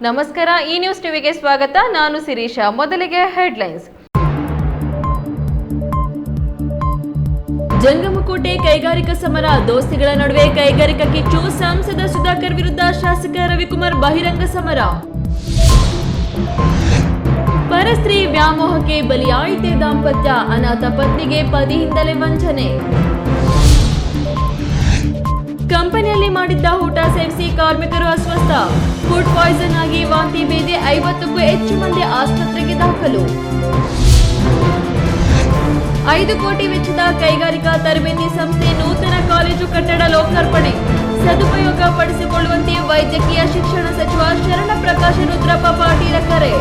ನಮಸ್ಕಾರ, ಈ ನ್ಯೂಸ್ ಟಿವಿಗೆ ಸ್ವಾಗತ. ನಾನು ಶಿರೀಷಾ. ಮೊದಲಿಗೆ ಹೆಡ್ಲೈನ್ಸ್. ಜಂಗಮಕೋಟೆ ಕೈಗಾರಿಕಾ ಸಮರ, ದೋಸ್ತಿಗಳ ನಡುವೆ ಕೈಗಾರಿಕಾ ಕಿಚ್ಚು. ಸಂಸದ ಸುಧಾಕರ್ ವಿರುದ್ಧ ಶಾಸಕ ರವಿಕುಮಾರ್ ಬಹಿರಂಗ ಸಮರ. ಪರಸ್ತ್ರೀ ವ್ಯಾಮೋಹಕ್ಕೆ ಬಲಿಯಾಯಿತೆ ದಾಂಪತ್ಯ, ಅನಾಥ ಪತ್ನಿಗೆ ಪತಿಯಿಂದಲೇ ವಂಚನೆ. ಕಂಪನಿಯಲ್ಲಿ ಮಾಡಿದ್ದ ಊಟ ಸೇವಿಸಿ ಕಾರ್ಮಿಕರು ಅಸ್ವಸ್ಥ, ಫುಡ್ ಪಾಯ್ಸನ್ ಆಗಿ ವಾಂತಿ ಭೇದಿ. 50ಕ್ಕೂ ಹೆಚ್ಚು ಮಂದಿ ಆಸ್ಪತ್ರೆಗೆ ದಾಖಲು. 5 ಕೋಟಿ ವೆಚ್ಚದ ಕೈಗಾರಿಕಾ ತರಬೇತಿ ಸಂಸ್ಥೆ, ನೂತನ ಕಾಲೇಜು ಕಟ್ಟಡ ಲೋಕಾರ್ಪಣೆ. ಸದುಪಯೋಗ ಪಡಿಸಿಕೊಳ್ಳುವಂತೆ ವೈದ್ಯಕೀಯ ಶಿಕ್ಷಣ ಸಚಿವ ಶರಣಪ್ರಕಾಶ ರುದ್ರಪ್ಪ ಪಾಟೀಲ ಕರೆ.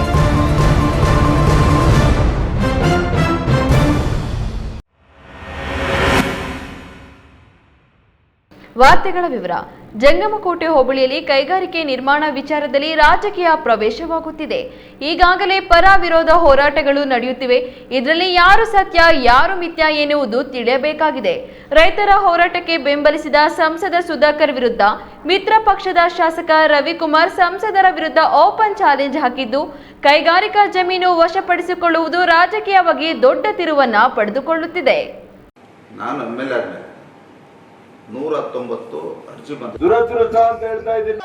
ವಾರ್ತೆಗಳ ವಿವರ. ಜಂಗಮಕೋಟೆ ಹೋಬಳಿಯಲ್ಲಿ ಕೈಗಾರಿಕೆ ನಿರ್ಮಾಣ ವಿಚಾರದಲ್ಲಿ ರಾಜಕೀಯ ಪ್ರವೇಶವಾಗುತ್ತಿದೆ. ಈಗಾಗಲೇ ಪರ ವಿರೋಧ ಹೋರಾಟಗಳು ನಡೆಯುತ್ತಿವೆ. ಇದರಲ್ಲಿ ಯಾರು ಸತ್ಯ ಯಾರು ಮಿಥ್ಯ ಎನ್ನುವುದು ತಿಳಿಯಬೇಕಾಗಿದೆ. ರೈತರ ಹೋರಾಟಕ್ಕೆ ಬೆಂಬಲಿಸಿದ ಸಂಸದ ಸುಧಾಕರ್ ವಿರುದ್ಧ ಮಿತ್ರ ಪಕ್ಷದ ಶಾಸಕ ರವಿಕುಮಾರ್ ಸಂಸದರ ವಿರುದ್ಧ ಓಪನ್ ಚಾಲೆಂಜ್ ಹಾಕಿದ್ದು, ಕೈಗಾರಿಕಾ ಜಮೀನು ವಶಪಡಿಸಿಕೊಳ್ಳುವುದು ರಾಜಕೀಯವಾಗಿ ದೊಡ್ಡ ತಿರುವನ್ನ ಪಡೆದುಕೊಳ್ಳುತ್ತಿದೆ. 119 ಅರ್ಜಿ ಬಂದ ದುರದೃಷ್ಟ ಅಂತ ಹೇಳ್ತಾ ಇದ್ದೀನಿ.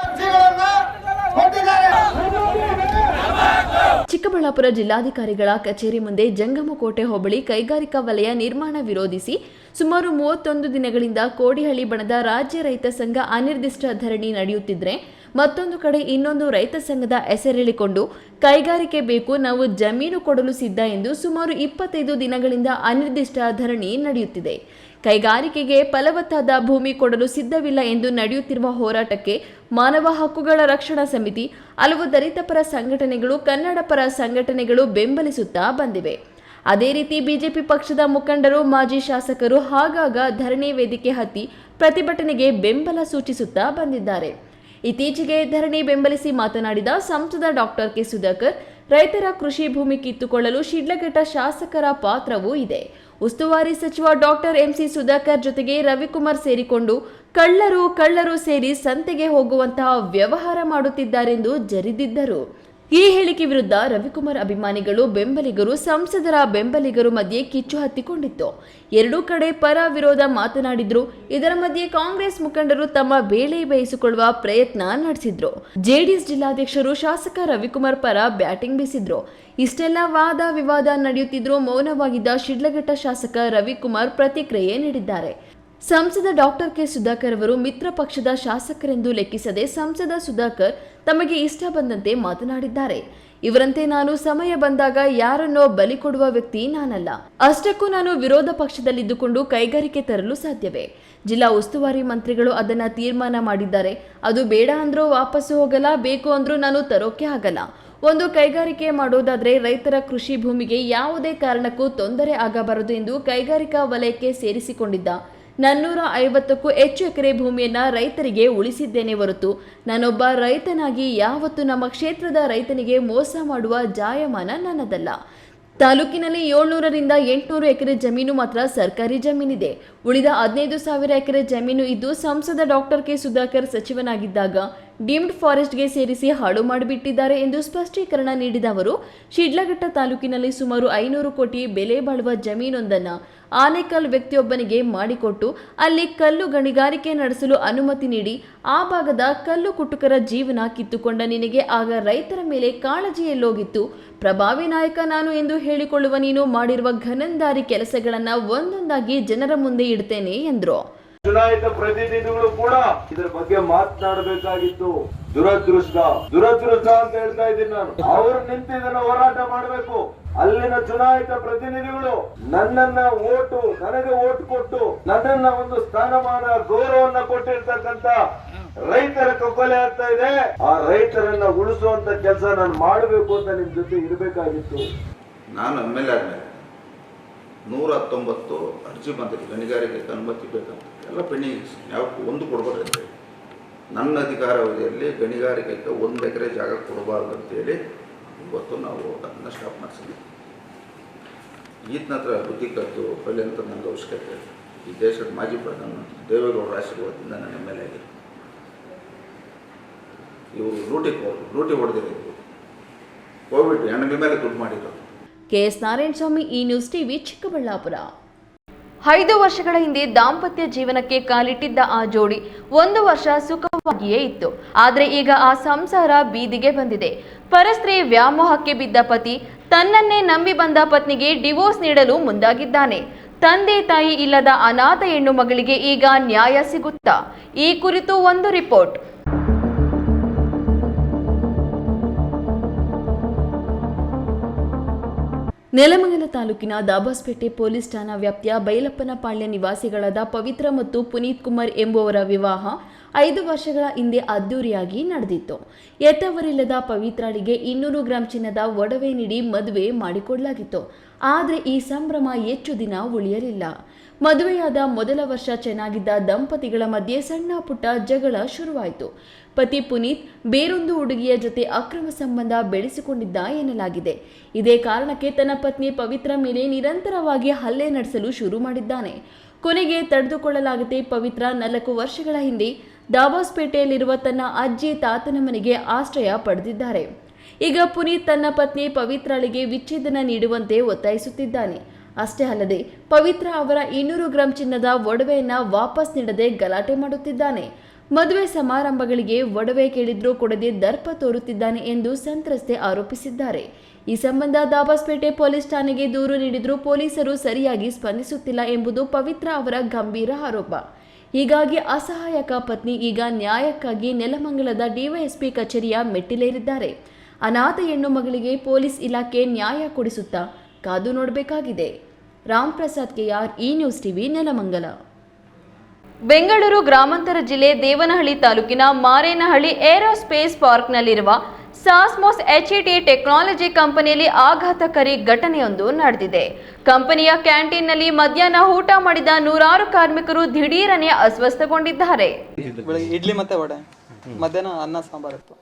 ಚಿಕ್ಕಬಳ್ಳಾಪುರ ಜಿಲ್ಲಾಧಿಕಾರಿಗಳ ಕಚೇರಿ ಮುಂದೆ ಜಂಗಮಕೋಟೆ ಹೋಬಳಿ ಕೈಗಾರಿಕಾ ವಲಯ ನಿರ್ಮಾಣ ವಿರೋಧಿಸಿ ಸುಮಾರು 31 ದಿನಗಳಿಂದ ಕೋಡಿಹಳ್ಳಿ ಬಣದ ರಾಜ್ಯ ರೈತ ಸಂಘ ಅನಿರ್ದಿಷ್ಟ ಧರಣಿ ನಡೆಯುತ್ತಿದ್ರೆ, ಮತ್ತೊಂದು ಕಡೆ ಇನ್ನೊಂದು ರೈತ ಸಂಘದ ಹೆಸರೇಳಿಕೊಂಡು ಕೈಗಾರಿಕೆ ಬೇಕು, ನಾವು ಜಮೀನು ಕೊಡಲು ಸಿದ್ಧ ಎಂದು ಸುಮಾರು 25 ದಿನಗಳಿಂದ ಅನಿರ್ದಿಷ್ಟ ಧರಣಿ ನಡೆಯುತ್ತಿದೆ. ಕೈಗಾರಿಕೆಗೆ ಫಲವತ್ತಾದ ಭೂಮಿ ಕೊಡಲು ಸಿದ್ಧವಿಲ್ಲ ಎಂದು ನಡೆಯುತ್ತಿರುವ ಹೋರಾಟಕ್ಕೆ ಮಾನವ ಹಕ್ಕುಗಳ ರಕ್ಷಣಾ ಸಮಿತಿ, ಹಲವು ದಲಿತ ಪರ ಸಂಘಟನೆಗಳು, ಕನ್ನಡ ಪರ ಸಂಘಟನೆಗಳು ಬೆಂಬಲಿಸುತ್ತಾ ಬಂದಿವೆ. ಅದೇ ರೀತಿ ಬಿಜೆಪಿ ಪಕ್ಷದ ಮುಖಂಡರು, ಮಾಜಿ ಶಾಸಕರು ಆಗಾಗ ಧರಣಿ ವೇದಿಕೆ ಹತ್ತಿ ಪ್ರತಿಭಟನೆಗೆ ಬೆಂಬಲ ಸೂಚಿಸುತ್ತಾ ಬಂದಿದ್ದಾರೆ. ಇತ್ತೀಚೆಗೆ ಧರಣಿ ಬೆಂಬಲಿಸಿ ಮಾತನಾಡಿದ ಸಂಸದ ಡಾಕ್ಟರ್ ಕೆ ಸುಧಾಕರ್, ರೈತರ ಕೃಷಿ ಭೂಮಿ ಕಿತ್ತುಕೊಳ್ಳಲು ಶಿಡ್ಲಘಟ್ಟ ಶಾಸಕರ ಪಾತ್ರವೂ ಇದೆ. ಉಸ್ತುವಾರಿ ಸಚಿವ ಡಾಕ್ಟರ್ ಎಂಸಿ ಸುಧಾಕರ್ ಜೊತೆಗೆ ರವಿಕುಮಾರ್ ಸೇರಿಕೊಂಡು ಕಳ್ಳರು ಸೇರಿ ಸಂತೆಗೆ ಹೋಗುವಂತಹ ವ್ಯವಹಾರ ಮಾಡುತ್ತಿದ್ದಾರೆಂದು ಜರಿದಿದ್ದರು. ಈ ಹೇಳಿಕೆ ವಿರುದ್ಧ ರವಿಕುಮಾರ್ ಅಭಿಮಾನಿಗಳು, ಬೆಂಬಲಿಗರು, ಸಂಸದರ ಬೆಂಬಲಿಗರು ಮಧ್ಯೆ ಕಿಚ್ಚು ಹತ್ತಿಕೊಂಡಿತ್ತು. ಎರಡೂ ಕಡೆ ಪರ ವಿರೋಧ ಮಾತನಾಡಿದ್ರು. ಇದರ ಮಧ್ಯೆ ಕಾಂಗ್ರೆಸ್ ಮುಖಂಡರು ತಮ್ಮ ಬೇಳೆ ಬೇಯಿಸಿಕೊಳ್ಳುವ ಪ್ರಯತ್ನ ನಡೆಸಿದ್ರು. ಜೆಡಿಎಸ್ ಜಿಲ್ಲಾಧ್ಯಕ್ಷರು ಶಾಸಕ ರವಿಕುಮಾರ್ ಪರ ಬ್ಯಾಟಿಂಗ್ ಬೀಸಿದ್ರು. ಇಷ್ಟೆಲ್ಲ ವಾದ ವಿವಾದ ನಡೆಯುತ್ತಿದ್ರೂ ಮೌನವಾಗಿದ್ದ ಶಿಡ್ಲಘಟ್ಟ ಶಾಸಕ ರವಿಕುಮಾರ್ ಪ್ರತಿಕ್ರಿಯೆ ನೀಡಿದ್ದಾರೆ. ಸಂಸದ ಡಾಕ್ಟರ್ ಕೆ ಸುಧಾಕರ್ ಅವರು ಮಿತ್ರ ಪಕ್ಷದ ಶಾಸಕರೆಂದು ಲೆಕ್ಕಿಸದೆ ಸಂಸದ ಸುಧಾಕರ್ ತಮಗೆ ಇಷ್ಟ ಬಂದಂತೆ ಮಾತನಾಡಿದ್ದಾರೆ. ಇವರಂತೆ ನಾನು ಸಮಯ ಬಂದಾಗ ಯಾರನ್ನೋ ಬಲಿ ಕೊಡುವ ವ್ಯಕ್ತಿ ನಾನಲ್ಲ. ಅಷ್ಟಕ್ಕೂ ನಾನು ವಿರೋಧ ಪಕ್ಷದಲ್ಲಿದ್ದುಕೊಂಡು ಕೈಗಾರಿಕೆ ತರಲು ಸಾಧ್ಯವೇ? ಜಿಲ್ಲಾ ಉಸ್ತುವಾರಿ ಮಂತ್ರಿಗಳು ಅದನ್ನ ತೀರ್ಮಾನ ಮಾಡಿದ್ದಾರೆ. ಅದು ಬೇಡ ಅಂದ್ರೂ ವಾಪಸ್ಸು ಹೋಗಲ್ಲ, ಬೇಕು ಅಂದ್ರೂ ನಾನು ತರೋಕೆ ಆಗಲ್ಲ. ಒಂದು ಕೈಗಾರಿಕೆ ಮಾಡೋದಾದ್ರೆ ರೈತರ ಕೃಷಿ ಭೂಮಿಗೆ ಯಾವುದೇ ಕಾರಣಕ್ಕೂ ತೊಂದರೆ ಆಗಬಾರದು ಎಂದು ಕೈಗಾರಿಕಾ ವಲಯಕ್ಕೆ ಸೇರಿಸಿಕೊಂಡಿದ್ದ 450ಕ್ಕೂ ಹೆಚ್ಚು ಎಕರೆ ಭೂಮಿಯನ್ನ ರೈತರಿಗೆ ಉಳಿಸಿದ್ದೇನೆ ಹೊರತು ನಾನೊಬ್ಬ ರೈತನಾಗಿ ಯಾವತ್ತೂ ನಮ್ಮ ಕ್ಷೇತ್ರದ ರೈತನಿಗೆ ಮೋಸ ಮಾಡುವ ಜಾಯಮಾನ ನನ್ನದಲ್ಲ. ತಾಲೂಕಿನಲ್ಲಿ 700ರಿಂದ 800 ಎಕರೆ ಜಮೀನು ಮಾತ್ರ ಸರ್ಕಾರಿ ಜಮೀನಿದೆ. ಉಳಿದ 15,000 ಎಕರೆ ಜಮೀನು ಇದ್ದು ಸಂಸದ ಡಾಕ್ಟರ್ ಕೆ ಸುಧಾಕರ್ ಸಚಿವನಾಗಿದ್ದಾಗ ಡೀಮ್ಡ್ ಫಾರೆಸ್ಟ್ಗೆ ಸೇರಿಸಿ ಹಾಳು ಮಾಡಿಬಿಟ್ಟಿದ್ದಾರೆ ಎಂದು ಸ್ಪಷ್ಟೀಕರಣ ನೀಡಿದ ಅವರು, ಶಿಡ್ಲಘಟ್ಟ ತಾಲೂಕಿನಲ್ಲಿ ಸುಮಾರು 500 ಕೋಟಿ ಬೆಲೆ ಬಾಳುವ ಜಮೀನೊಂದನ್ನು ಆನೇಕಲ್ ವ್ಯಕ್ತಿಯೊಬ್ಬನಿಗೆ ಮಾಡಿಕೊಟ್ಟು ಅಲ್ಲಿ ಕಲ್ಲು ಗಣಿಗಾರಿಕೆ ನಡೆಸಲು ಅನುಮತಿ ನೀಡಿ ಆ ಭಾಗದ ಕಲ್ಲು ಕುಟುಕರ ಜೀವನ ಕಿತ್ತುಕೊಂಡ ನಿನಗೆ ಆಗ ರೈತರ ಮೇಲೆ ಕಾಳಜಿ ಎಲ್ಲೋಗಿತ್ತು? ಪ್ರಭಾವಿ ನಾಯಕ ನಾನು ಎಂದು ಹೇಳಿಕೊಳ್ಳುವ ನೀನು ಮಾಡಿರುವ ಘನಂದಾರಿ ಕೆಲಸಗಳನ್ನ ಒಂದೊಂದಾಗಿ ಜನರ ಮುಂದೆ ಇಡ್ತೇನೆ ಎಂದ್ರು. ಚುನಾಯಿತ ಪ್ರತಿನಿಧಿಗಳು ಕೂಡ ಇದರ ಬಗ್ಗೆ ಮಾತನಾಡಬೇಕಾಗಿತ್ತು. ದುರದೃಷ್ಟ ಅಂತ ಹೇಳ್ತಾ ಇದ್ದೀನಿ ನಾನು. ಅವರು ನಿಂತು ಇದನ್ನ ಹೋರಾಟ ಮಾಡಬೇಕು. ಅಲ್ಲಿನ ಚುನಾಯಿತ ಪ್ರತಿನಿಧಿಗಳು ನನಗೆ ಓಟ್ ಕೊಟ್ಟು ನನ್ನನ್ನ ಒಂದು ಸ್ಥಾನಮಾನ ಗೌರವನ್ನ ಕೊಟ್ಟಿರ್ತಕ್ಕಂತ ರೈತರ ಕೊಲೆ ಆಗ್ತಾ ಇದೆ. ಆ ರೈತರನ್ನ ಉಳಿಸುವಂತ ಕೆಲಸ ನಾನು ಮಾಡಬೇಕು ಅಂತ ನಿಮ್ ಜೊತೆ ಇರಬೇಕಾಗಿತ್ತು. ನಾನು ಎಮ್ಮೆಲ್ಯೆ ಆದ್ಮೇಲೆ 119 ಅರ್ಜಿ ಬಂದಿದೆ. ಗಣಿಗಾರಿಕೆ ಅನುಮತಿ ಬೇಕಂತ ಎಲ್ಲ ಪೆಂಡಿಂಗ್, ಯಾವ ಒಂದು ಕೊಡಬಾರ್ದು. ನನ್ನ ಅಧಿಕಾರ ಅವಧಿಯಲ್ಲಿ ಗಣಿಗಾರಿಕೆಗೆ 1 ಎಕರೆ ಜಾಗ ಕೊಡಬಾರ್ದು ಅಂತೇಳಿ ಇವತ್ತು ನಾವು ಅದನ್ನು ಸ್ಟಾಪ್ ಮಾಡಿಸಿದ್ವಿ. ಈತನ ಹತ್ರ ಬುದ್ಧಿ ಕಲಿತು ಕಲಿ ಅಂತ ನನಗೆ ಅವಶ್ಯಕತೆ. ಈ ದೇಶದ ಮಾಜಿ ಪ್ರಧಾನ ದೇವೇಗೌಡರ ಆಶೀರ್ವಾದದಿಂದ ನನ್ನ ಎಮ್ಮೆಲ್ಯೆ ಆಗಿದೆ. ಇವರು ಲೂಟಿ ಹೊಡೆದಿರೋದು ಕೋವಿಡ್ ಹೆಣ್ಣುಗಳ ಮೇಲೆ ದುಡ್ಡು ಮಾಡಿರೋದು. ಕೆಎಸ್ ನಾರಾಯಣಸ್ವಾಮಿ, ಈ ನ್ಯೂಸ್ ಟಿವಿ, ಚಿಕ್ಕಬಳ್ಳಾಪುರ. 5 ವರ್ಷಗಳ ಹಿಂದೆ ದಾಂಪತ್ಯ ಜೀವನಕ್ಕೆ ಕಾಲಿಟ್ಟಿದ್ದ ಆ ಜೋಡಿ 1 ವರ್ಷ ಸುಖವಾಗಿಯೇ ಇತ್ತು. ಆದರೆ ಈಗ ಆ ಸಂಸಾರ ಬೀದಿಗೆ ಬಂದಿದೆ. ಪರಸ್ತ್ರೀ ವ್ಯಾಮೋಹಕ್ಕೆ ಬಿದ್ದ ಪತಿ ತನ್ನನ್ನೇ ನಂಬಿ ಬಂದ ಪತ್ನಿಗೆ ಡಿವೋರ್ಸ್ ನೀಡಲು ಮುಂದಾಗಿದ್ದಾನೆ. ತಂದೆ ತಾಯಿ ಇಲ್ಲದ ಅನಾಥ ಹೆಣ್ಣು ಮಗಳಿಗೆ ಈಗ ನ್ಯಾಯ ಸಿಗುತ್ತಾ? ಈ ಕುರಿತು ಒಂದು ರಿಪೋರ್ಟ್. ನೆಲಮಂಗಲ ತಾಲೂಕಿನ ದಾಬಾಸ್ಪೇಟೆ ಪೊಲೀಸ್ ಠಾಣಾ ವ್ಯಾಪ್ತಿಯ ಬೈಲಪ್ಪನಪಾಳ್ಯ ನಿವಾಸಿಗಳಾದ ಪವಿತ್ರ ಮತ್ತು ಪುನೀತ್ ಕುಮಾರ್ ಎಂಬುವರ ವಿವಾಹ 5 ವರ್ಷಗಳ ಹಿಂದೆ ಅದ್ದೂರಿಯಾಗಿ ನಡೆದಿತ್ತು. ಎತ್ತವರಿಲ್ಲದ ಪವಿತ್ರಳಿಗೆ 200 ಗ್ರಾಂ ಚಿನ್ನದ ಒಡವೆ ನೀಡಿ ಮದುವೆ ಮಾಡಿಕೊಡಲಾಗಿತ್ತು. ಆದರೆ ಈ ಸಂಭ್ರಮ ಹೆಚ್ಚು ದಿನ ಉಳಿಯಲಿಲ್ಲ. ಮದುವೆಯಾದ ಮೊದಲ ವರ್ಷ ಚೆನ್ನಾಗಿದ್ದ ದಂಪತಿಗಳ ಮಧ್ಯೆ ಸಣ್ಣ ಪುಟ್ಟ ಜಗಳ ಶುರುವಾಯಿತು. ಪತಿ ಪುನೀತ್ ಬೇರೊಂದು ಹುಡುಗಿಯ ಜೊತೆ ಅಕ್ರಮ ಸಂಬಂಧ ಬೆಳೆಸಿಕೊಂಡಿದ್ದ ಎನ್ನಲಾಗಿದೆ. ಇದೇ ಕಾರಣಕ್ಕೆ ತನ್ನ ಪತ್ನಿ ಪವಿತ್ರ ಮೇಲೆ ನಿರಂತರವಾಗಿ ಹಲ್ಲೆ ನಡೆಸಲು ಶುರು ಮಾಡಿದ್ದಾನೆ. ಕೊನೆಗೆ ತಡೆದುಕೊಳ್ಳಲಾಗದೆ ಪವಿತ್ರ 4 ವರ್ಷಗಳ ಹಿಂದೆ ದಾಬಾಸ್ಪೇಟೆಯಲ್ಲಿರುವ ತನ್ನ ಅಜ್ಜಿ ತಾತನ ಮನೆಗೆ ಆಶ್ರಯ ಪಡೆದಿದ್ದಾರೆ. ಈಗ ಪುನೀತ್ ತನ್ನ ಪತ್ನಿ ಪವಿತ್ರಳಿಗೆ ವಿಚ್ಛೇದನ ನೀಡುವಂತೆ ಒತ್ತಾಯಿಸುತ್ತಿದ್ದಾನೆ. ಅಷ್ಟೇ ಅಲ್ಲದೆ ಪವಿತ್ರ ಅವರ 200 ಗ್ರಾಂ ಚಿನ್ನದ ಒಡವೆಯನ್ನ ವಾಪಸ್ ನೀಡದೆ ಗಲಾಟೆ ಮಾಡುತ್ತಿದ್ದಾನೆ. ಮದುವೆ ಸಮಾರಂಭಗಳಿಗೆ ಒಡವೆ ಕೇಳಿದ್ರೂ ಕೊಡದೆ ದರ್ಪ ತೋರುತ್ತಿದ್ದಾನೆ ಎಂದು ಸಂತ್ರಸ್ತೆ ಆರೋಪಿಸಿದ್ದಾರೆ. ಈ ಸಂಬಂಧ ದಾಬಾಸ್ಪೇಟೆ ಪೊಲೀಸ್ ಠಾಣೆಗೆ ದೂರು ನೀಡಿದ್ರೂ ಪೊಲೀಸರು ಸರಿಯಾಗಿ ಸ್ಪಂದಿಸುತ್ತಿಲ್ಲ ಎಂಬುದು ಪವಿತ್ರ ಅವರ ಗಂಭೀರ ಆರೋಪ. ಹೀಗಾಗಿ ಅಸಹಾಯಕ ಪತ್ನಿ ಈಗ ನ್ಯಾಯಕ್ಕಾಗಿ ನೆಲಮಂಗಲದ ಡಿವೈಎಸ್ಪಿ ಕಚೇರಿಯ ಮೆಟ್ಟಿಲೇರಿದ್ದಾರೆ. ಅನಾಥ ಹೆಣ್ಣು ಮಗಳಿಗೆ ಪೊಲೀಸ್ ಇಲಾಖೆ ನ್ಯಾಯ ಕೊಡಿಸುತ್ತಾ ಕಾದು ನೋಡಬೇಕಾಗಿದೆ. ರಾಮ್ ಪ್ರಸಾದ್ ಕೆಆರ್, ಈ ನ್ಯೂಸ್ ಟಿವಿ, ನೆಲಮಂಗಲ. ಬೆಂಗಳೂರು ಗ್ರಾಮಾಂತರ ಜಿಲ್ಲೆ ದೇವನಹಳ್ಳಿ ತಾಲೂಕಿನ ಮಾರೇನಹಳ್ಳಿ ಏರೋಸ್ಪೇಸ್ ಪಾರ್ಕ್ನಲ್ಲಿರುವ ಸಾಸ್ಮೋಸ್ HET ಟೆಕ್ನಾಲಜಿ ಕಂಪನಿಯಲ್ಲಿ ಆಘಾತಕಾರಿ ಘಟನೆಯೊಂದು ನಡೆದಿದೆ. ಕಂಪನಿಯ ಕ್ಯಾಂಟೀನ್ನಲ್ಲಿ ಮಧ್ಯಾಹ್ನ ಊಟ ಮಾಡಿದ 100 ಕಾರ್ಮಿಕರು ದಿಢೀರನೆ ಅಸ್ವಸ್ಥಗೊಂಡಿದ್ದಾರೆ. ಇಡ್ಲಿ ಮತ್ತೆ ವಡೆ, ಮಧ್ಯಾಹ್ನ ಅನ್ನ ಸಾಂಬಾರ್ ಇತ್ತು.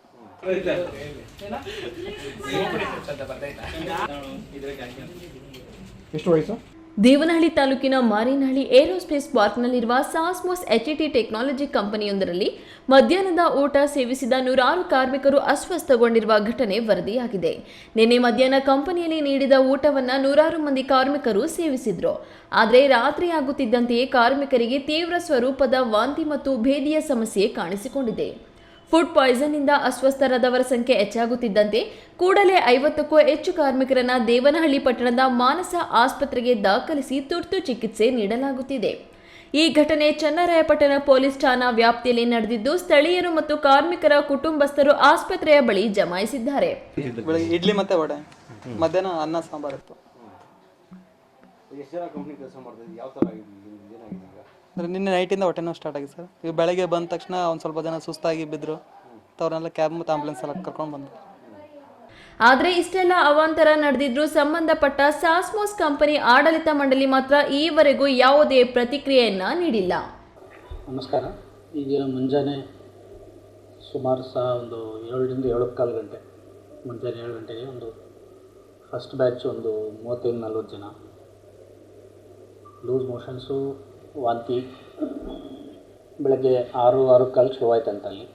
ಎಷ್ಟು ವಯಸ್ಸು? ದೇವನಹಳ್ಳಿ ತಾಲೂಕಿನ ಮಾರೇನಹಳ್ಳಿ ಏರೋಸ್ಪೇಸ್ ಪಾರ್ಕ್ನಲ್ಲಿರುವ ಸಾಸ್ಮೋಸ್ HET ಟೆಕ್ನಾಲಜಿ ಕಂಪನಿಯೊಂದರಲ್ಲಿ ಮಧ್ಯಾಹ್ನದ ಊಟ ಸೇವಿಸಿದ 100 ಕಾರ್ಮಿಕರು ಅಸ್ವಸ್ಥಗೊಂಡಿರುವ ಘಟನೆ ವರದಿಯಾಗಿದೆ. ನಿನ್ನೆ ಮಧ್ಯಾಹ್ನ ಕಂಪನಿಯಲ್ಲಿ ನೀಡಿದ ಊಟವನ್ನು 100 ಮಂದಿ ಕಾರ್ಮಿಕರು ಸೇವಿಸಿದ್ರು. ಆದರೆ ರಾತ್ರಿಯಾಗುತ್ತಿದ್ದಂತೆಯೇ ಕಾರ್ಮಿಕರಿಗೆ ತೀವ್ರ ಸ್ವರೂಪದ ವಾಂತಿ ಮತ್ತು ಭೇದಿಯ ಸಮಸ್ಯೆ ಕಾಣಿಸಿಕೊಂಡಿದೆ. ಫುಡ್ ಪಾಯ್ಸನ್ನಿಂದ ಅಸ್ವಸ್ಥರಾದವರ ಸಂಖ್ಯೆ ಹೆಚ್ಚಾಗುತ್ತಿದ್ದಂತೆ ಕೂಡಲೇ 50ಕ್ಕೂ ಹೆಚ್ಚು ಕಾರ್ಮಿಕರನ್ನ ದೇವನಹಳ್ಳಿ ಪಟ್ಟಣದ ಮಾನಸ ಆಸ್ಪತ್ರೆಗೆ ದಾಖಲಿಸಿ ತುರ್ತು ಚಿಕಿತ್ಸೆ ನೀಡಲಾಗುತ್ತಿದೆ. ಈ ಘಟನೆ ಚನ್ನರಾಯಪಟ್ಟಣ ಪೊಲೀಸ್ ಠಾಣಾ ವ್ಯಾಪ್ತಿಯಲ್ಲಿ ನಡೆದಿದ್ದು ಸ್ಥಳೀಯರು ಮತ್ತು ಕಾರ್ಮಿಕರ ಕುಟುಂಬಸ್ಥರು ಆಸ್ಪತ್ರೆಯ ಬಳಿ ಜಮಾಯಿಸಿದ್ದಾರೆ. ಇಡ್ಲಿ ಮತ್ತೆ ವಡೆ, ಮಧ್ಯಾಹ್ನ ಅನ್ನ ಸಾಂಬಾರ್ ಇತ್ತು. ನಿನ್ನೆ ನೈಟಿಂದ ಹೊಟ್ಟೆ ನೋವು ಸ್ಟಾರ್ಟ್ ಆಗಿದೆ ಸರ್. ಈಗ ಬೆಳಗ್ಗೆ ಬಂದ ತಕ್ಷಣ ಒಂದು ಸ್ವಲ್ಪ ಜನ ಸುಸ್ತಾಗಿ ಬಿದ್ದರು. ಅವ್ರನ್ನೆಲ್ಲ ಕ್ಯಾಬ್ ಮತ್ತು ಆಂಬುಲೆನ್ಸ್ ಎಲ್ಲ ಕರ್ಕೊಂಡು ಬಂದರು. ಆದರೆ ಇಷ್ಟೆಲ್ಲ ಅವಾಂತರ ನಡೆದಿದ್ರೂ ಸಂಬಂಧಪಟ್ಟ ಸಾಸ್ಮೋಸ್ ಕಂಪನಿ ಆಡಳಿತ ಮಂಡಳಿ ಮಾತ್ರ ಈವರೆಗೂ ಯಾವುದೇ ಪ್ರತಿಕ್ರಿಯೆಯನ್ನ ನೀಡಿಲ್ಲ. ನಮಸ್ಕಾರ. ಈಗಿನ ಮುಂಜಾನೆ ಸುಮಾರು ಒಂದು 7ರಿಂದ 7:15 ಗಂಟೆ, ಮುಂಜಾನೆ 7 ಗಂಟೆಗೆ ಒಂದು ಫಸ್ಟ್ ಬ್ಯಾಚ್ ಒಂದು 35-40 ಜನ ಲೂಸ್ ಮೋಷನ್ಸು, ವಾಂತಿ, ಬೆಳಗ್ಗೆ 6-6:15 ಶುರುವಾಯ್ತಂತೆ. ಅಲ್ಲಿ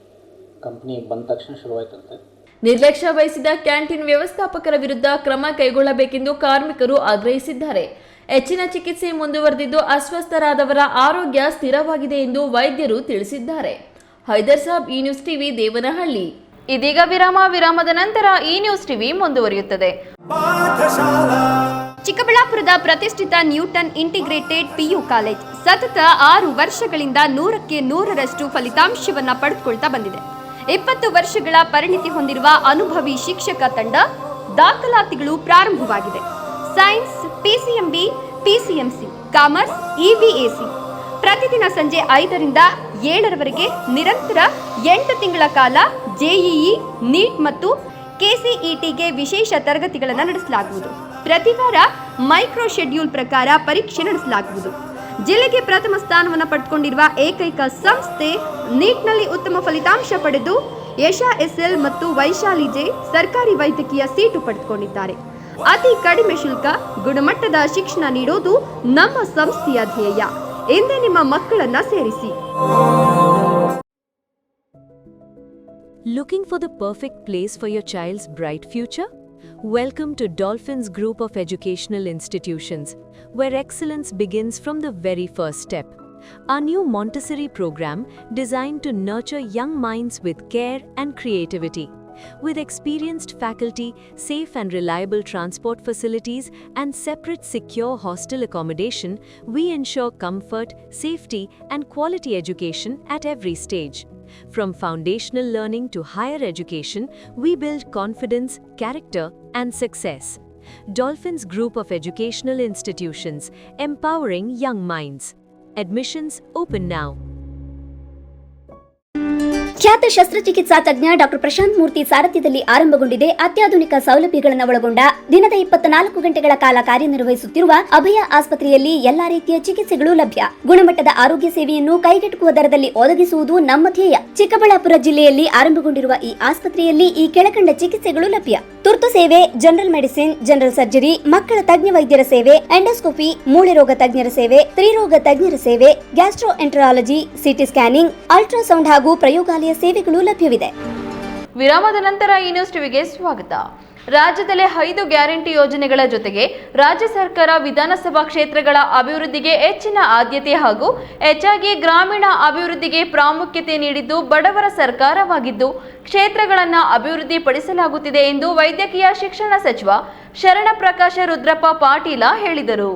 ಕಂಪ್ನಿ ಬಂದ ತಕ್ಷಣ ಶುರುವಾಯ್ತಂತೆ. ನಿರ್ಲಕ್ಷ್ಯ ವಹಿಸಿದ ಕ್ಯಾಂಟೀನ್ ವ್ಯವಸ್ಥಾಪಕರ ವಿರುದ್ಧ ಕ್ರಮ ಕೈಗೊಳ್ಳಬೇಕೆಂದು ಕಾರ್ಮಿಕರು ಆಗ್ರಹಿಸಿದ್ದಾರೆ. ಹೆಚ್ಚಿನ ಚಿಕಿತ್ಸೆ ಮುಂದುವರೆದಿದ್ದು ಅಸ್ವಸ್ಥರಾದವರ ಆರೋಗ್ಯ ಸ್ಥಿರವಾಗಿದೆ ಎಂದು ವೈದ್ಯರು ತಿಳಿಸಿದ್ದಾರೆ. ಹೈದರ್ ಸಾಬ್, ಈ ನ್ಯೂಸ್ ಟಿವಿ, ದೇವನಹಳ್ಳಿ. ಇದೀಗ ವಿರಾಮದ ನಂತರ ಈ ನ್ಯೂಸ್ ಟಿವಿ ಮುಂದುವರಿಯುತ್ತದೆ. ಚಿಕ್ಕಬಳ್ಳಾಪುರದ ಪ್ರತಿಷ್ಠಿತ ನ್ಯೂಟನ್ ಇಂಟಿಗ್ರೇಟೆಡ್ PU ಕಾಲೇಜ್ ಸತತ 6 ವರ್ಷಗಳಿಂದ 100ಕ್ಕೆ 100ರಷ್ಟು ಫಲಿತಾಂಶವನ್ನ ಪಡೆದುಕೊಳ್ತಾ ಬಂದಿದೆ. 20 ವರ್ಷಗಳ ಪರಿಣಿತಿ ಹೊಂದಿರುವ ಅನುಭವಿ ಶಿಕ್ಷಕ ತಂಡ, ದಾಖಲಾತಿಗಳು ಪ್ರಾರಂಭವಾಗಿದೆ. Science, PCMB, PCMC, commerce, EVAC. ಪ್ರತಿದಿನ ಸಂಜೆ 5ರಿಂದ 7ರವರೆಗೆ ನಿರಂತರ 8 ತಿಂಗಳ ಕಾಲ JEE, NEET ಮತ್ತು KCETಗೆ ವಿಶೇಷ ತರಗತಿಗಳನ್ನು ನಡೆಸಲಾಗುವುದು. ಪ್ರತಿ ವಾರ ಮೈಕ್ರೋ ಶೆಡ್ಯೂಲ್ ಪ್ರಕಾರ ಪರೀಕ್ಷೆ ನಡೆಸಲಾಗುವುದು. ಜಿಲ್ಲೆಗೆ ಪ್ರಥಮ ಸ್ಥಾನವನ್ನು ಪಡೆದುಕೊಂಡಿರುವ ಏಕೈಕ ಸಂಸ್ಥೆ, ನೀಟ್ನಲ್ಲಿ ಉತ್ತಮ ಫಲಿತಾಂಶ ಪಡೆದು ಯಶಾ SL ಮತ್ತು ವೈಶಾಲಿ J ಸರ್ಕಾರಿ ವೈದ್ಯಕೀಯ ಸೀಟು ಪಡೆದುಕೊಂಡಿದ್ದಾರೆ. ಅತಿ ಕಡಿಮೆ ಶುಲ್ಕ, ಗುಣಮಟ್ಟದ ಶಿಕ್ಷಣ ನೀಡೋದು ನಮ್ಮ ಸಂಸ್ಥೆಯ ಧ್ಯೇಯ. ಎಂದೇ ನಿಮ್ಮ ಮಕ್ಕಳನ್ನ ಸೇರಿಸಿ. Looking for the perfect place for your child's bright future? Welcome to Dolphins Group of Educational Institutions, where excellence begins from the very first step. Our new Montessori program designed to nurture young minds with care and creativity. With experienced faculty, safe and reliable transport facilities, and separate secure hostel accommodation, we ensure comfort, safety, and quality education at every stage. From foundational learning to higher education, we build confidence, character, and success. Dolphins Group of Educational Institutions, empowering young minds. Admissions open now. ಖ್ಯಾತ ಶಸ್ತ್ರಚಿಕಿತ್ಸಾ ತಜ್ಞ doctor Prashant ಮೂರ್ತಿ ಸಾರಥ್ಯದಲ್ಲಿ ಆರಂಭಗೊಂಡಿದೆ ಅತ್ಯಾಧುನಿಕ ಸೌಲಭ್ಯಗಳನ್ನು ಒಳಗೊಂಡ ದಿನದ 24 ಗಂಟೆಗಳ ಕಾಲ ಕಾರ್ಯನಿರ್ವಹಿಸುತ್ತಿರುವ ಅಭಯ ಆಸ್ಪತ್ರೆಯಲ್ಲಿ ಎಲ್ಲಾ ರೀತಿಯ ಚಿಕಿತ್ಸೆಗಳು ಲಭ್ಯ. ಗುಣಮಟ್ಟದ ಆರೋಗ್ಯ ಸೇವೆಯನ್ನು ಕೈಗೆಟುಕುವ ದರದಲ್ಲಿ ಒದಗಿಸುವುದು ನಮ್ಮ ಧ್ಯೇಯ. ಚಿಕ್ಕಬಳ್ಳಾಪುರ ಜಿಲ್ಲೆಯಲ್ಲಿ ಆರಂಭಗೊಂಡಿರುವ ಈ ಆಸ್ಪತ್ರೆಯಲ್ಲಿ ಈ ಕೆಳಕಂಡ ಚಿಕಿತ್ಸೆಗಳು ಲಭ್ಯ: ತುರ್ತು ಸೇವೆ, ಜನರಲ್ ಮೆಡಿಸಿನ್, ಜನರಲ್ ಸರ್ಜರಿ, ಮಕ್ಕಳ ತಜ್ಞ ವೈದ್ಯರ ಸೇವೆ, ಎಂಡೋಸ್ಕೋಪಿ, ಮೂಳೆ ರೋಗ ತಜ್ಞರ ಸೇವೆ, ಸ್ತ್ರೀರೋಗ ತಜ್ಞರ ಸೇವೆ, ಗ್ಯಾಸ್ಟ್ರೋಎಂಟರಾಲಜಿ, ಸಿಟಿ ಸ್ಕ್ಯಾನಿಂಗ್, ಅಲ್ಟ್ರಾಸೌಂಡ್ ಹಾಗೂ ಪ್ರಯೋಗಾಲಯ ಸೇವೆಗಳು ಲಭ್ಯವಿದೆ. ವಿರಾಮದ ನಂತರ ಈ ನ್ಯೂಸ್ ಟಿವಿಗೆ ಸ್ವಾಗತ. ರಾಜ್ಯದಲ್ಲಿ 5 ಗ್ಯಾರಂಟಿ ಯೋಜನೆಗಳ ಜೊತೆಗೆ ರಾಜ್ಯ ಸರ್ಕಾರ ವಿಧಾನಸಭಾ ಕ್ಷೇತ್ರಗಳ ಅಭಿವೃದ್ಧಿಗೆ ಹೆಚ್ಚಿನ ಆದ್ಯತೆ ಹಾಗೂ ಹೆಚ್ಚಾಗಿ ಗ್ರಾಮೀಣ ಅಭಿವೃದ್ಧಿಗೆ ಪ್ರಾಮುಖ್ಯತೆ ನೀಡಿದ್ದು ಬಡವರ ಸರ್ಕಾರವಾಗಿದ್ದು ಕ್ಷೇತ್ರಗಳನ್ನು ಅಭಿವೃದ್ಧಿಪಡಿಸಲಾಗುತ್ತಿದೆ ಎಂದು ವೈದ್ಯಕೀಯ ಶಿಕ್ಷಣ ಸಚಿವ ಶರಣಪ್ರಕಾಶ ರುದ್ರಪ್ಪ ಪಾಟೀಲ ಹೇಳಿದರು.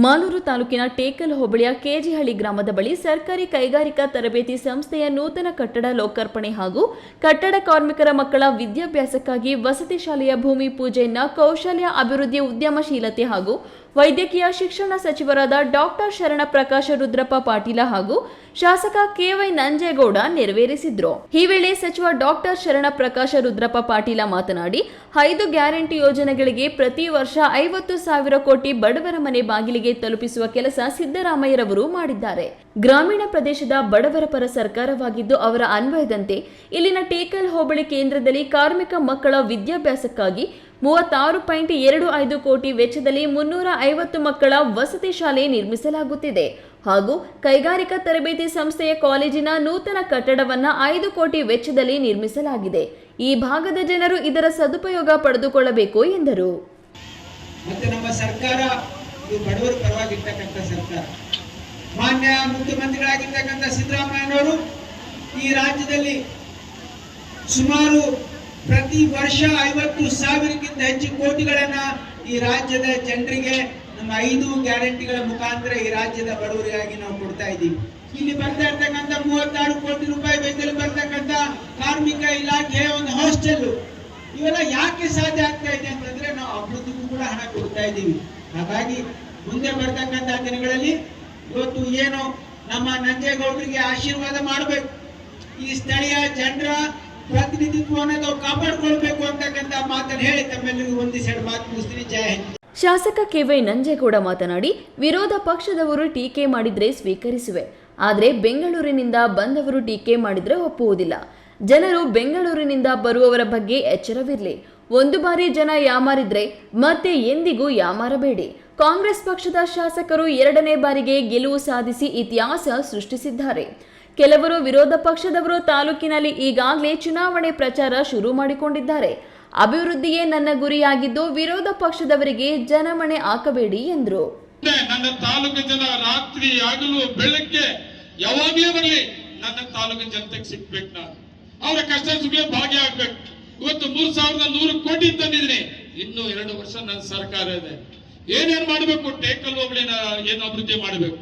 ಮಾಲೂರು ತಾಲೂಕಿನ ಟೇಕಲ್ ಹೋಬಳಿಯ ಕೆಜಿಹಳ್ಳಿ ಗ್ರಾಮದ ಬಳಿ ಸರ್ಕಾರಿ ಕೈಗಾರಿಕಾ ತರಬೇತಿ ಸಂಸ್ಥೆಯ ನೂತನ ಕಟ್ಟಡ ಲೋಕಾರ್ಪಣೆ ಹಾಗೂ ಕಟ್ಟಡ ಕಾರ್ಮಿಕರ ಮಕ್ಕಳ ವಿದ್ಯಾಭ್ಯಾಸಕ್ಕಾಗಿ ವಸತಿ ಶಾಲೆಯ ಭೂಮಿ ಪೂಜೆಯನ್ನು ಕೌಶಲ್ಯ ಅಭಿವೃದ್ಧಿ ಉದ್ಯಮಶೀಲತೆ ಹಾಗೂ ವೈದ್ಯಕೀಯ ಶಿಕ್ಷಣ ಸಚಿವರಾದ ಡಾಕ್ಟರ್ ಶರಣಪ್ರಕಾಶ ರುದ್ರಪ್ಪ ಪಾಟೀಲ ಹಾಗೂ ಶಾಸಕ ಕೆವೈ ನಂಜೇಗೌಡ ನೆರವೇರಿಸಿದ್ರು. ಈ ವೇಳೆ ಸಚಿವ ಡಾಕ್ಟರ್ ಶರಣಪ್ರಕಾಶ ರುದ್ರಪ್ಪ ಪಾಟೀಲ ಮಾತನಾಡಿ 5 ಗ್ಯಾರಂಟಿ ಯೋಜನೆಗಳಿಗೆ ಪ್ರತಿ ವರ್ಷ 50,000 ಕೋಟಿ ಬಡವರ ಮನೆ ಬಾಗಿಲಿಗೆ ತಲುಪಿಸುವ ಕೆಲಸ ಸಿದ್ದರಾಮಯ್ಯರವರು ಮಾಡಿದ್ದಾರೆ. ಗ್ರಾಮೀಣ ಪ್ರದೇಶದ ಬಡವರ ಪರ ಸರ್ಕಾರವಾಗಿದ್ದು ಅವರ ಅನ್ವಯದಂತೆ ಇಲ್ಲಿನ ಟೇಕಲ್ ಹೋಬಳಿ ಕೇಂದ್ರದಲ್ಲಿ ಕಾರ್ಮಿಕ ಮಕ್ಕಳ ವಿದ್ಯಾಭ್ಯಾಸಕ್ಕಾಗಿ 36.25 ಕೋಟಿ ವೆಚ್ಚದಲ್ಲಿ 350 ಮಕ್ಕಳ ವಸತಿ ಶಾಲೆ ನಿರ್ಮಿಸಲಾಗುತ್ತಿದೆ ಹಾಗೂ ಕೈಗಾರಿಕಾ ತರಬೇತಿ ಸಂಸ್ಥೆಯ ಕಾಲೇಜಿನ ನೂತನ ಕಟ್ಟಡವನ್ನು 5 ಕೋಟಿ ವೆಚ್ಚದಲ್ಲಿ ನಿರ್ಮಿಸಲಾಗಿದೆ. ಈ ಭಾಗದ ಜನರು ಇದರ ಸದುಪಯೋಗ ಪಡೆದುಕೊಳ್ಳಬೇಕು ಎಂದರು. ಮತ್ತೆ ನಮ್ಮ ಸರ್ಕಾರ ಇದು ಬಡವರ ಪರವಾಗಿರ್ತಕ್ಕಂಥ ಸರ್ಕಾರ. ಮಾನ್ಯ ಮುಖ್ಯಮಂತ್ರಿಗಳಾಗಿರ್ತಕ್ಕಂಥ ಸಿದ್ದರಾಮಯ್ಯನವರು ಈ ರಾಜ್ಯದಲ್ಲಿ ಸುಮಾರು ಪ್ರತಿ ವರ್ಷ 50,000ಕ್ಕಿಂತ ಹೆಚ್ಚು ಕೋಟಿಗಳನ್ನ ಈ ರಾಜ್ಯದ ಜನರಿಗೆ ನಮ್ಮ 5 ಗ್ಯಾರಂಟಿಗಳ ಮುಖಾಂತರ ಈ ರಾಜ್ಯದ ಬಡವರಿಗಾಗಿ ನಾವು ಕೊಡ್ತಾ ಇದ್ದೀವಿ. ಇಲ್ಲಿ ಬರ್ತಾ ಇರ್ತಕ್ಕಂಥ 36 ಕೋಟಿ ರೂಪಾಯಿ ವೆಚ್ಚದಲ್ಲಿ ಬರ್ತಕ್ಕಂಥ ಕಾರ್ಮಿಕ ಇಲಾಖೆಯ ಒಂದು ಹಾಸ್ಟೆಲ್, ಇವೆಲ್ಲ ಯಾಕೆ ಸಾಧ್ಯ ಆಗ್ತಾ ಇದೆ ಅಂತಂದ್ರೆ ನಾವು ಅಭಿವೃದ್ಧಿಗೂ ಕೂಡ ಹಣ ಕೊಡ್ತಾ ಇದ್ದೀವಿ. ಹಾಗಾಗಿ ಮುಂದೆ ಬರ್ತಕ್ಕಂಥ ದಿನಗಳಲ್ಲಿ ಇವತ್ತು ಏನು ನಮ್ಮ ನಂಜೇಗೌಡರಿಗೆ ಆಶೀರ್ವಾದ ಮಾಡಬೇಕು, ಈ ಸ್ಥಳೀಯ ಜನರ ಪ್ರತಿನಿಧಿತ್ವವನ್ನು ನಾವು ಕಾಪಾಡಿಕೊಳ್ಬೇಕು ಅಂತಕ್ಕಂಥ ಮಾತನ್ನು ಹೇಳಿ ತಮ್ಮೆಲ್ಲರಿಗೂ ಒಂದಿಸೆರಡು ಮಾತು ಮುಗಿಸ್ತೀನಿ. ಜಯ ಹಿಂದ್. ಶಾಸಕ ಕೆವೈ ನಂಜೇಗೌಡ ಮಾತನಾಡಿ, ವಿರೋಧ ಪಕ್ಷದವರು ಟೀಕೆ ಮಾಡಿದ್ರೆ ಸ್ವೀಕರಿಸುವೆ, ಆದರೆ ಬೆಂಗಳೂರಿನಿಂದ ಬಂದವರು ಟೀಕೆ ಮಾಡಿದ್ರೆ ಒಪ್ಪುವುದಿಲ್ಲ. ಜನರು ಬೆಂಗಳೂರಿನಿಂದ ಬರುವವರ ಬಗ್ಗೆ ಎಚ್ಚರವಿರಲಿ. ಒಂದು ಬಾರಿ ಜನ ಯಾಮಾರಿದ್ರೆ ಮತ್ತೆ ಎಂದಿಗೂ ಯಾಮಾರಬೇಡಿ. ಕಾಂಗ್ರೆಸ್ ಪಕ್ಷದ ಶಾಸಕರು 2ನೇ ಬಾರಿಗೆ ಗೆಲುವು ಸಾಧಿಸಿ ಇತಿಹಾಸ ಸೃಷ್ಟಿಸಿದ್ದಾರೆ. ಕೆಲವರು ವಿರೋಧ ಪಕ್ಷದವರು ತಾಲೂಕಿನಲ್ಲಿ ಈಗಾಗಲೇ ಚುನಾವಣೆ ಪ್ರಚಾರ ಶುರು ಮಾಡಿಕೊಂಡಿದ್ದಾರೆ. ಅಭಿವೃದ್ಧಿಯೇ ನನ್ನ ಗುರಿಯಾಗಿದ್ದು ವಿರೋಧ ಪಕ್ಷದವರಿಗೆ ಜನಮಣೆ ಹಾಕಬೇಡಿ ಎಂದರು. ನನ್ನ ತಾಲೂಕು ಜನ ರಾತ್ರಿ ಹಗಲು ಬೆಳಗ್ಗೆ ಯಾವಾಗಲೇ ಬರಲಿ, ನನ್ನ ತಾಲೂಕು ಜನತೆಗೆ ಸಿಗ್ಬೇಕು, ನಾನು ಅವರ ಕಷ್ಟ ಸುಖ ಭಾಗಿಯಾಗಬೇಕು. ಇವತ್ತು 3,100 ಕೋಟಿ ತಂದಿದ್ದೀನಿ. ಇನ್ನು 2 ವರ್ಷ ನನ್ನ ಸರ್ಕಾರ ಇದೆ. ಏನೇನ್ ಮಾಡಬೇಕು? ಟೇಕಲ್ ಹೋಬಳಿನ ಏನು ಅಭಿವೃದ್ಧಿ ಮಾಡಬೇಕು,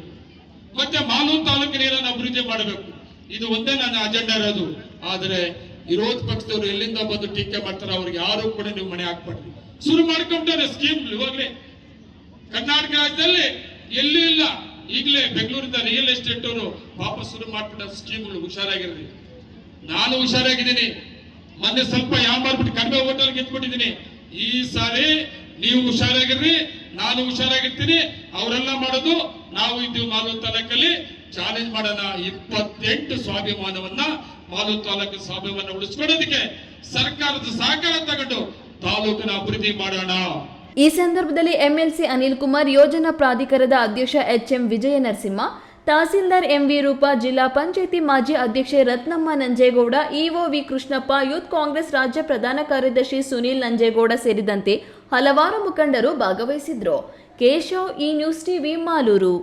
ಮತ್ತೆ ಮಾಲೂರು ತಾಲೂಕಿನ ಏನನ್ನು ಅಭಿವೃದ್ಧಿ ಮಾಡಬೇಕು. ಇದು ಒಂದೇ ನನ್ನ ಅಜೆಂಡಾ ಇರೋದು. ಆದರೆ ವಿರೋಧ ಪಕ್ಷದವರು ಎಲ್ಲಿಂದ ಬಂದು ಟೀಕೆ ಮಾಡ್ತಾರೆ, ಅವ್ರಿಗೆ ಯಾರು ಕೂಡ ನೀವು ಮನೆ ಹಾಕ್ಬಾರ್ದು. ಶುರು ಮಾಡ್ಕೊಂತಾರೆ ಸ್ಕೀಮ್. ಇವಾಗಲೇ ಕರ್ನಾಟಕ ರಾಜ್ಯದಲ್ಲಿ ಎಲ್ಲೂ ಇಲ್ಲ. ಈಗಲೇ ಬೆಂಗಳೂರಿಂದ ರಿಯಲ್ ಎಸ್ಟೇಟ್ ಅವರು ವಾಪಸ್ ಶುರು ಮಾಡ್ಬಿಟ್ಟ ಸ್ಕೀಮ್ಗಳು. ಹುಷಾರಾಗಿರ್ರಿ. ನಾನು ಹುಷಾರಾಗಿದ್ದೀನಿ. ಮೊನ್ನೆ ಸ್ವಲ್ಪ ಯಾಮಾರ್ಬಿಟ್ಟು ಕಡಿಮೆ ಹೋಟೆಲ್ ಗೆದ್ಬಿಟ್ಟಿದ್ದೀನಿ. ಈ ಸಾರಿ ನೀವು ಹುಷಾರಾಗಿರ್ರಿ, ನಾನು ಹುಷಾರಾಗಿರ್ತೀನಿ. ಅವರೆಲ್ಲ ಮಾಡೋದು ನಾವು ಇದ್ದೀವಿ. ಮಾಲೂರು ತಾಲೂಕಲ್ಲಿ ಚಾಲೆಂಜ್ ಮಾಡೋಣ. 28 ಸ್ವಾಭಿಮಾನವನ್ನ ಮಾಲೂರು ತಾಲೂಕು ಸ್ವಾಭಿಮಾನ ಉಳಿಸ್ಕೊಳ್ಳೋದಕ್ಕೆ ಸರ್ಕಾರದ ಸಹಕಾರ ತಗೊಂಡು ತಾಲೂಕಿನ ಅಭಿವೃದ್ಧಿ ಮಾಡೋಣ. ಈ ಸಂದರ್ಭದಲ್ಲಿ ಎಂಎಲ್ಸಿ ಅನಿಲ್ ಕುಮಾರ್, ಯೋಜನಾ ಪ್ರಾಧಿಕಾರದ ಅಧ್ಯಕ್ಷ ಎಚ್ಎಂ ವಿಜಯ ನರಸಿಂಹ, ತಹಸೀಲ್ದಾರ್ ಎಂವಿ ರೂಪಾ, ಜಿಲ್ಲಾ ಪಂಚಾಯಿತಿ ಮಾಜಿ ಅಧ್ಯಕ್ಷೆ Ratnamma Nanjegowda, EO V Krishnappa, youth Congress ರಾಜ್ಯ ಪ್ರಧಾನ ಕಾರ್ಯದರ್ಶಿ ಸುನೀಲ್ ನಂಜೇಗೌಡ ಸೇರಿದಂತೆ ಹಲವಾರು ಮುಖಂಡರು ಭಾಗವಹಿಸಿದ್ರು. ಕೇಶವ್, ಈ ನ್ಯೂಸ್ ಟಿವಿ, ಮಾಲೂರು.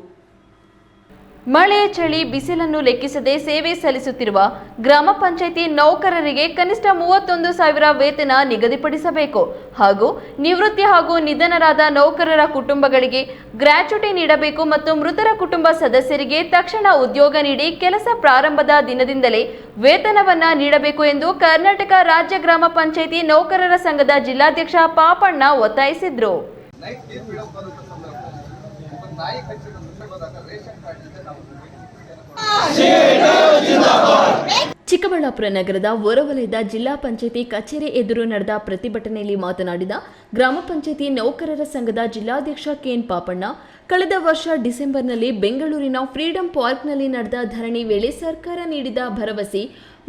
ಮಳೆ, ಚಳಿ, ಬಿಸಿಲನ್ನು ಲೆಕ್ಕಿಸದೆ ಸೇವೆ ಸಲ್ಲಿಸುತ್ತಿರುವ ಗ್ರಾಮ ಪಂಚಾಯಿತಿ ನೌಕರರಿಗೆ ಕನಿಷ್ಠ 31,000 ವೇತನ ನಿಗದಿಪಡಿಸಬೇಕು ಹಾಗೂ ನಿವೃತ್ತಿ ಹಾಗೂ ನಿಧನರಾದ ನೌಕರರ ಕುಟುಂಬಗಳಿಗೆ ಗ್ರ್ಯಾಚ್ಯುಟಿ ನೀಡಬೇಕು ಮತ್ತು ಮೃತರ ಕುಟುಂಬ ಸದಸ್ಯರಿಗೆ ತಕ್ಷಣ ಉದ್ಯೋಗ ನೀಡಿ ಕೆಲಸ ಪ್ರಾರಂಭದ ದಿನದಿಂದಲೇ ವೇತನವನ್ನ ನೀಡಬೇಕು ಎಂದು ಕರ್ನಾಟಕ ರಾಜ್ಯ ಗ್ರಾಮ ಪಂಚಾಯಿತಿ ನೌಕರರ ಸಂಘದ ಜಿಲ್ಲಾಧ್ಯಕ್ಷ ಪಾಪಣ್ಣ ಒತ್ತಾಯಿಸಿದರು. ಚಿಕ್ಕಬಳ್ಳಾಪುರ ನಗರದ ಹೊರವಲಯದ ಜಿಲ್ಲಾ ಪಂಚಾಯಿತಿ ಕಚೇರಿ ಎದುರು ನಡೆದ ಪ್ರತಿಭಟನೆಯಲ್ಲಿ ಮಾತನಾಡಿದ ಗ್ರಾಮ ಪಂಚಾಯಿತಿ ನೌಕರರ ಸಂಘದ ಜಿಲ್ಲಾಧ್ಯಕ್ಷ ಕೆಎನ್ ಪಾಪಣ್ಣ, ಕಳೆದ ವರ್ಷ ಡಿಸೆಂಬರ್ನಲ್ಲಿ ಬೆಂಗಳೂರಿನ ಫ್ರೀಡಂ ಪಾರ್ಕ್ನಲ್ಲಿ ನಡೆದ ಧರಣಿ ವೇಳೆ ಸರ್ಕಾರ ನೀಡಿದ ಭರವಸೆ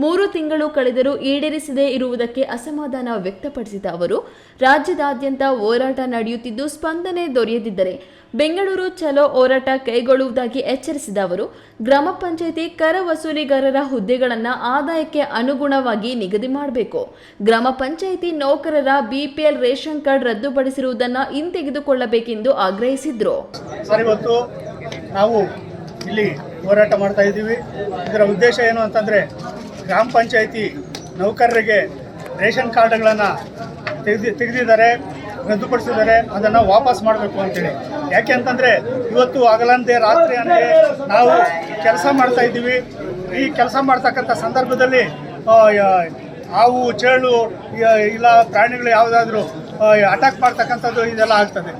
3 ತಿಂಗಳು ಕಳೆದರೂ ಈಡೇರಿಸದೇ ಇರುವುದಕ್ಕೆ ಅಸಮಾಧಾನ ವ್ಯಕ್ತಪಡಿಸಿದ ಅವರು, ರಾಜ್ಯದಾದ್ಯಂತ ಹೋರಾಟ ನಡೆಯುತ್ತಿದ್ದು ಸ್ಪಂದನೆ ದೊರೆಯದಿದ್ದರೆ ಬೆಂಗಳೂರು ಚಲೋ ಹೋರಾಟ ಕೈಗೊಳ್ಳುವುದಾಗಿ ಎಚ್ಚರಿಸಿದ ಅವರು, ಗ್ರಾಮ ಪಂಚಾಯಿತಿ ಕರ ವಸೂಲಿಗಾರರ ಹುದ್ದೆಗಳನ್ನು ಆದಾಯಕ್ಕೆ ಅನುಗುಣವಾಗಿ ನಿಗದಿ ಮಾಡಬೇಕು. ಗ್ರಾಮ ಪಂಚಾಯಿತಿ ನೌಕರರ ಬಿಪಿಎಲ್ ರೇಷನ್ ಕಾರ್ಡ್ ರದ್ದುಪಡಿಸಿರುವುದನ್ನು ಹಿಂತೆಗೆದುಕೊಳ್ಳಬೇಕೆಂದು ಆಗ್ರಹಿಸಿದ್ರು. ಸರ್, ಇವತ್ತು ನಾವು ಇಲ್ಲಿ ಹೋರಾಟ ಮಾಡ್ತಾ ಇದ್ದೀವಿ. ಇದರ ಉದ್ದೇಶ ಏನು ಅಂತಂದರೆ, ಗ್ರಾಮ ಪಂಚಾಯಿತಿ ನೌಕರರಿಗೆ ರೇಷನ್ ಕಾರ್ಡ್ಗಳನ್ನು ತೆಗೆದಿದ್ದಾರೆ, ರದ್ದುಪಡಿಸಿದ್ದಾರೆ, ಅದನ್ನು ವಾಪಸ್ ಮಾಡಬೇಕು ಅಂತೇಳಿ. ಯಾಕೆ ಅಂತಂದರೆ, ಇವತ್ತು ಹಗಲಂತೆ ರಾತ್ರಿ ಅಂದರೆ ನಾವು ಕೆಲಸ ಮಾಡ್ತಾ ಇದ್ದೀವಿ. ಈ ಕೆಲಸ ಮಾಡ್ತಕ್ಕಂಥ ಸಂದರ್ಭದಲ್ಲಿ ಹಾವು, ಚೇಳು ಇಲ್ಲ ಪ್ರಾಣಿಗಳು ಯಾವುದಾದ್ರೂ ಅಟ್ಯಾಕ್ ಮಾಡ್ತಕ್ಕಂಥದ್ದು ಇದೆಲ್ಲ ಆಗ್ತದೆ.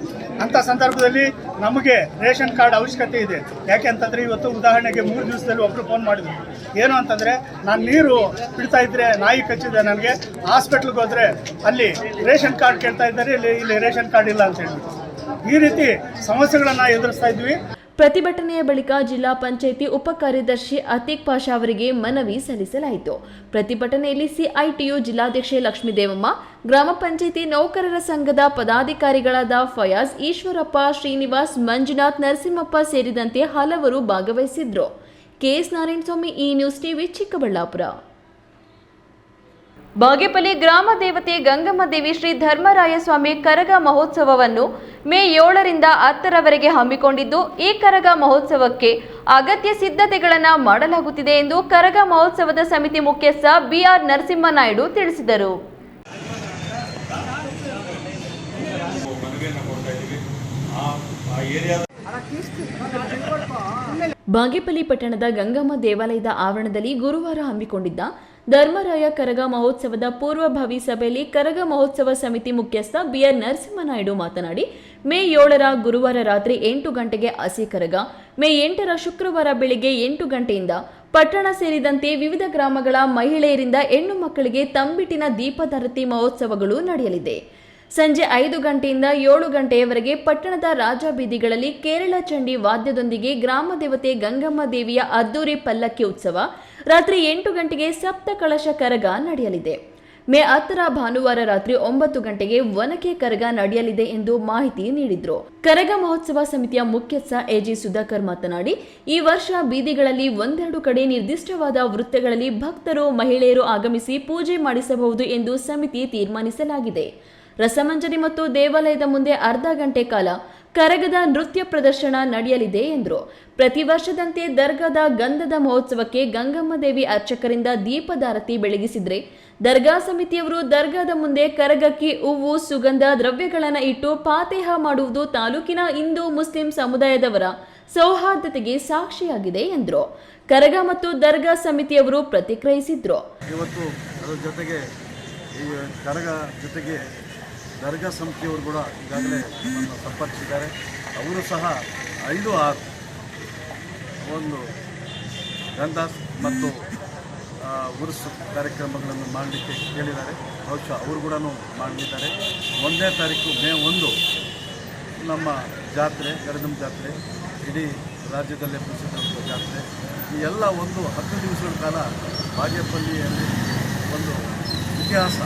ಅಂಥ ಸಂದರ್ಭದಲ್ಲಿ ನಮಗೆ ರೇಷನ್ ಕಾರ್ಡ್ ಅವಶ್ಯಕತೆ ಇದೆ. ಯಾಕೆ ಅಂತಂದರೆ, ಇವತ್ತು ಉದಾಹರಣೆಗೆ 3 ದಿವಸದಲ್ಲಿ ಒಬ್ಬರು ಫೋನ್ ಮಾಡಿದ್ರು. ಏನು ಅಂತಂದರೆ, ನಾನು ನೀರು ಬಿಡ್ತಾ ಇದ್ದರೆ ನಾಯಿ ಕಚ್ಚಿದೆ, ನನಗೆ ಹಾಸ್ಪಿಟ್ಲಿಗೆ ಹೋದರೆ ಅಲ್ಲಿ ರೇಷನ್ ಕಾರ್ಡ್ ಕೇಳ್ತಾ ಇದ್ದಾರೆ, ಇಲ್ಲಿ ರೇಷನ್ ಕಾರ್ಡ್ ಇಲ್ಲ ಅಂತ ಹೇಳ್ಬಿಟ್ಟು ಈ ರೀತಿ ಸಮಸ್ಯೆಗಳನ್ನು ಎದುರಿಸ್ತಾ ಇದ್ವಿ. ಪ್ರತಿಭಟನೆಯ ಬಳಿಕ ಜಿಲ್ಲಾ ಪಂಚಾಯಿತಿ ಉಪ ಕಾರ್ಯದರ್ಶಿ ಅತೀಕ್ ಪಾಷಾ ಅವರಿಗೆ ಮನವಿ ಸಲ್ಲಿಸಲಾಯಿತು. ಪ್ರತಿಭಟನೆಯಲ್ಲಿ ಸಿಐಟಿಯು ಜಿಲ್ಲಾಧ್ಯಕ್ಷೆ ಲಕ್ಷ್ಮೀದೇವಮ್ಮ, ಗ್ರಾಮ ಪಂಚಾಯಿತಿ ನೌಕರರ ಸಂಘದ ಪದಾಧಿಕಾರಿಗಳಾದ ಫಯಾಜ್, ಈಶ್ವರಪ್ಪ, ಶ್ರೀನಿವಾಸ್, ಮಂಜುನಾಥ್, ನರಸಿಂಹಪ್ಪ ಸೇರಿದಂತೆ ಹಲವರು ಭಾಗವಹಿಸಿದ್ರು. ಕೆಎಸ್ ನಾರಾಯಣಸ್ವಾಮಿ, ಈ ನ್ಯೂಸ್ ಟಿವಿ, ಚಿಕ್ಕಬಳ್ಳಾಪುರ. ಬಾಗೇಪಲ್ಲಿ ಗ್ರಾಮ ದೇವತೆ ಗಂಗಮ್ಮ ದೇವಿ ಶ್ರೀ ಧರ್ಮರಾಯಸ್ವಾಮಿ ಕರಗ ಮಹೋತ್ಸವವನ್ನು ಮೇ 7ರಿಂದ 10ರವರೆಗೆ ಹಮ್ಮಿಕೊಂಡಿದ್ದು, ಈ ಕರಗ ಮಹೋತ್ಸವಕ್ಕೆ ಅಗತ್ಯ ಸಿದ್ಧತೆಗಳನ್ನು ಮಾಡಲಾಗುತ್ತಿದೆ ಎಂದು ಕರಗ ಮಹೋತ್ಸವದ ಸಮಿತಿ ಮುಖ್ಯಸ್ಥ ಬಿಆರ್ ನರಸಿಂಹನಾಯ್ಡು ತಿಳಿಸಿದರು. ಬಾಗೇಪಲ್ಲಿ ಪಟ್ಟಣದ ಗಂಗಮ್ಮ ದೇವಾಲಯದ ಆವರಣದಲ್ಲಿ ಗುರುವಾರ ಹಮ್ಮಿಕೊಂಡಿದ್ದ ಧರ್ಮರಾಯ ಕರಗ ಮಹೋತ್ಸವದ ಪೂರ್ವಭಾವಿ ಸಭೆಯಲ್ಲಿ ಕರಗ ಮಹೋತ್ಸವ ಸಮಿತಿ ಮುಖ್ಯಸ್ಥ ಬಿಆರ್ ನರಸಿಂಹನಾಯ್ಡು ಮಾತನಾಡಿ, ಮೇ 7ರ ಗುರುವಾರ ರಾತ್ರಿ 8 ಗಂಟೆಗೆ ಹಸಿ ಕರಗ, ಮೇ 8ರ ಶುಕ್ರವಾರ ಬೆಳಿಗ್ಗೆ 8 ಗಂಟೆಯಿಂದ ಪಟ್ಟಣ ಸೇರಿದಂತೆ ವಿವಿಧ ಗ್ರಾಮಗಳ ಮಹಿಳೆಯರಿಂದ ಹೆಣ್ಣು ಮಕ್ಕಳಿಗೆ ತಂಬಿಟ್ಟಿನ ದೀಪದಾರತಿ ಮಹೋತ್ಸವಗಳು ನಡೆಯಲಿದೆ. ಸಂಜೆ 5 ಗಂಟೆಯಿಂದ 7 ಗಂಟೆಯವರೆಗೆ ಪಟ್ಟಣದ ರಾಜ ಬೀದಿಗಳಲ್ಲಿ ಕೇರಳ ಚಂಡಿ ವಾದ್ಯದೊಂದಿಗೆ ಗ್ರಾಮ ದೇವತೆ ಗಂಗಮ್ಮ ದೇವಿಯ ಅದ್ದೂರಿ ಪಲ್ಲಕ್ಕಿ ಉತ್ಸವ, ರಾತ್ರಿ 8 ಗಂಟೆಗೆ ಸಪ್ತ ಕಳಶ ಕರಗ ನಡೆಯಲಿದೆ. ಮೇ 10ರ ಭಾನುವಾರ ರಾತ್ರಿ 9 ಗಂಟೆಗೆ ಒನಕೆ ಕರಗ ನಡೆಯಲಿದೆ ಎಂದು ಮಾಹಿತಿ ನೀಡಿದ್ರು. ಕರಗ ಮಹೋತ್ಸವ ಸಮಿತಿಯ ಮುಖ್ಯಸ್ಥ ಎಜಿ ಸುಧಾಕರ್ ಮಾತನಾಡಿ, ಈ ವರ್ಷ ಬೀದಿಗಳಲ್ಲಿ ಒಂದೆರಡು ಕಡೆ ನಿರ್ದಿಷ್ಟವಾದ ವೃತ್ತಗಳಲ್ಲಿ ಭಕ್ತರು, ಮಹಿಳೆಯರು ಆಗಮಿಸಿ ಪೂಜೆ ಮಾಡಿಸಬಹುದು ಎಂದು ಸಮಿತಿ ತೀರ್ಮಾನಿಸಲಾಗಿದೆ. ರಸಮಂಜರಿ ಮತ್ತು ದೇವಾಲಯದ ಮುಂದೆ ಅರ್ಧ ಗಂಟೆ ಕಾಲ ಕರಗದ ನೃತ್ಯ ಪ್ರದರ್ಶನ ನಡೆಯಲಿದೆ ಎಂದರು. ಪ್ರತಿ ವರ್ಷದಂತೆ ದರ್ಗಾದ ಗಂಧದ ಮಹೋತ್ಸವಕ್ಕೆ ಗಂಗಮ್ಮ ದೇವಿ ಅರ್ಚಕರಿಂದ ದೀಪದಾರತಿ ಬೆಳಗಿಸಿದ್ರೆ, ದರ್ಗಾ ಸಮಿತಿಯವರು ದರ್ಗಾದ ಮುಂದೆ ಕರಗಕ್ಕೆ ಹೂವು, ಸುಗಂಧ ದ್ರವ್ಯಗಳನ್ನು ಇಟ್ಟು ಫಾತಿಹ ಮಾಡುವುದು ತಾಲೂಕಿನ ಹಿಂದೂ ಮುಸ್ಲಿಂ ಸಮುದಾಯದವರ ಸೌಹಾರ್ದತೆಗೆ ಸಾಕ್ಷಿಯಾಗಿದೆ ಎಂದರು. ಕರಗ ಮತ್ತು ದರ್ಗಾ ಸಮಿತಿಯವರು ಪ್ರತಿಕ್ರಿಯಿಸಿದ್ರು. ಇವತ್ತು ಅದರ ಜೊತೆಗೆ ಈ ಕರಗ ಜೊತೆಗೆ ದರ್ಗಾ ಸಮಿತಿಯವರು ಕೂಡ ಈಗಾಗಲೇ ನಮ್ಮನ್ನು ಸಂಪರ್ಕಿಸಿದ್ದಾರೆ. ಅವರು ಸಹ 5-6 ಒಂದು ಗಂಧ ಮತ್ತು ಉರುಸು ಕಾರ್ಯಕ್ರಮಗಳನ್ನು ಮಾಡಲಿಕ್ಕೆ ಕೇಳಿದ್ದಾರೆ. ಬಹುಶಃ ಅವರು ಕೂಡ ಮಾಡಲಿದ್ದಾರೆ. 1ನೇ ತಾರೀಕು ಮೇ 1 ನಮ್ಮ ಜಾತ್ರೆ, ಗರಗಮ್ಮ ಜಾತ್ರೆ, ಇಡೀ ರಾಜ್ಯದಲ್ಲೇ ಪ್ರಸಿದ್ಧ ಜಾತ್ರೆ. ಈ ಎಲ್ಲ 10 ದಿವಸಗಳ ಕಾಲ ಬಾಗೇಪಲ್ಲಿಯಲ್ಲಿ ಒಂದು ಇತಿಹಾಸ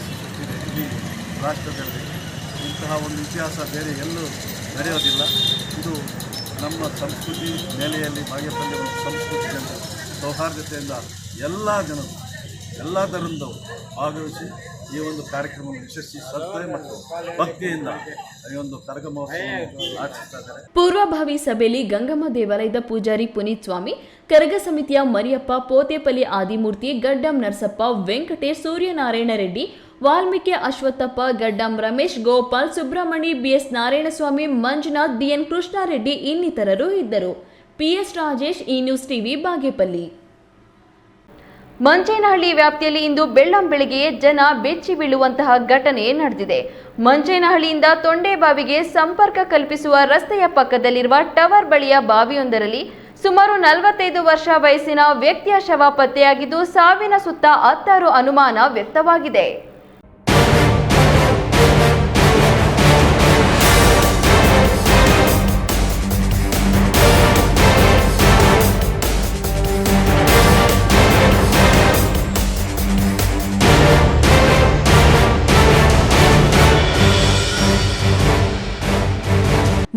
ಸೃಷ್ಟಿಸಿದೆ ಇಡೀ ರಾಷ್ಟ್ರದಲ್ಲಿ. ಇಂತಹ ಒಂದು ಇತಿಹಾಸ ಬೇರೆ ಎಲ್ಲೂ ನಡೆಯೋದಿಲ್ಲ. ಇದು ನಮ್ಮ ಸಂಸ್ಕೃತಿ ನೆಲೆಯಲ್ಲಿ ಬಾಗೇಪಲ್ಲಿ ಒಂದು ಸಂಸ್ಕೃತಿಯಿಂದ ಸೌಹಾರ್ದತೆಯಿಂದ ಎಲ್ಲ ಜನರು ಎಲ್ಲ ಧರ್ಮದವರು ಭಾಗವಹಿಸಿ ಈ ಒಂದು ಕಾರ್ಯಕ್ರಮವನ್ನು ಯಶಸ್ವಿ ಶ್ರದ್ಧೆ ಮತ್ತು ಭಕ್ತಿಯಿಂದ ಈ ಒಂದು ಕರಗ ಮಹೋತ್ಸವವನ್ನು ಆಚರಿಸ್ತಾ ಇದ್ದಾರೆ. ಪೂರ್ವಭಾವಿ ಸಭೆಯಲ್ಲಿ ಗಂಗಮ್ಮ ದೇವಾಲಯದ ಪೂಜಾರಿ ಪುನೀತ್ ಸ್ವಾಮಿ, ಕರಗ ಸಮಿತಿಯ ಮರಿಯಪ್ಪ, ಪೋತೆಪಲ್ಲಿ ಆದಿಮೂರ್ತಿ, ಗಡ್ಡಂ ನರಸಪ್ಪ, ವೆಂಕಟೇಶ್, ಸೂರ್ಯನಾರಾಯಣ ರೆಡ್ಡಿ, ವಾಲ್ಮೀಕಿ ಅಶ್ವತ್ಥಪ್ಪ, ಗಡ್ಡಂ ರಮೇಶ್, ಗೋಪಾಲ್, ಸುಬ್ರಹ್ಮಣಿ, ಬಿಎಸ್ ನಾರಾಯಣಸ್ವಾಮಿ, ಮಂಜುನಾಥ್, ಬಿಎನ್ ಕೃಷ್ಣಾರೆಡ್ಡಿ ಇನ್ನಿತರರು ಇದ್ದರು. ಪಿಎಸ್ ರಾಜೇಶ್, ಈ ನ್ಯೂಸ್ ಟಿವಿ, ಬಾಗೇಪಲ್ಲಿ. ಮಂಚೇನಹಳ್ಳಿ ವ್ಯಾಪ್ತಿಯಲ್ಲಿ ಇಂದು ಬೆಳ್ಳಂಬೆಳಗ್ಗೆಯೇ ಜನ ಬೆಚ್ಚಿ ಬೀಳುವಂತಹ ಘಟನೆ ನಡೆದಿದೆ. ಮಂಚೇನಹಳ್ಳಿಯಿಂದ ತೊಂಡೆಬಾವಿಗೆ ಸಂಪರ್ಕ ಕಲ್ಪಿಸುವ ರಸ್ತೆಯ ಪಕ್ಕದಲ್ಲಿರುವ ಟವರ್ ಬಳಿಯ ಬಾವಿಯೊಂದರಲ್ಲಿ ಸುಮಾರು 45 ವರ್ಷ ವಯಸ್ಸಿನ ವ್ಯಕ್ತಿಯ ಶವ ಪತ್ತೆಯಾಗಿದ್ದು, ಸಾವಿನ ಸುತ್ತ 10 ಅನುಮಾನ ವ್ಯಕ್ತವಾಗಿದೆ.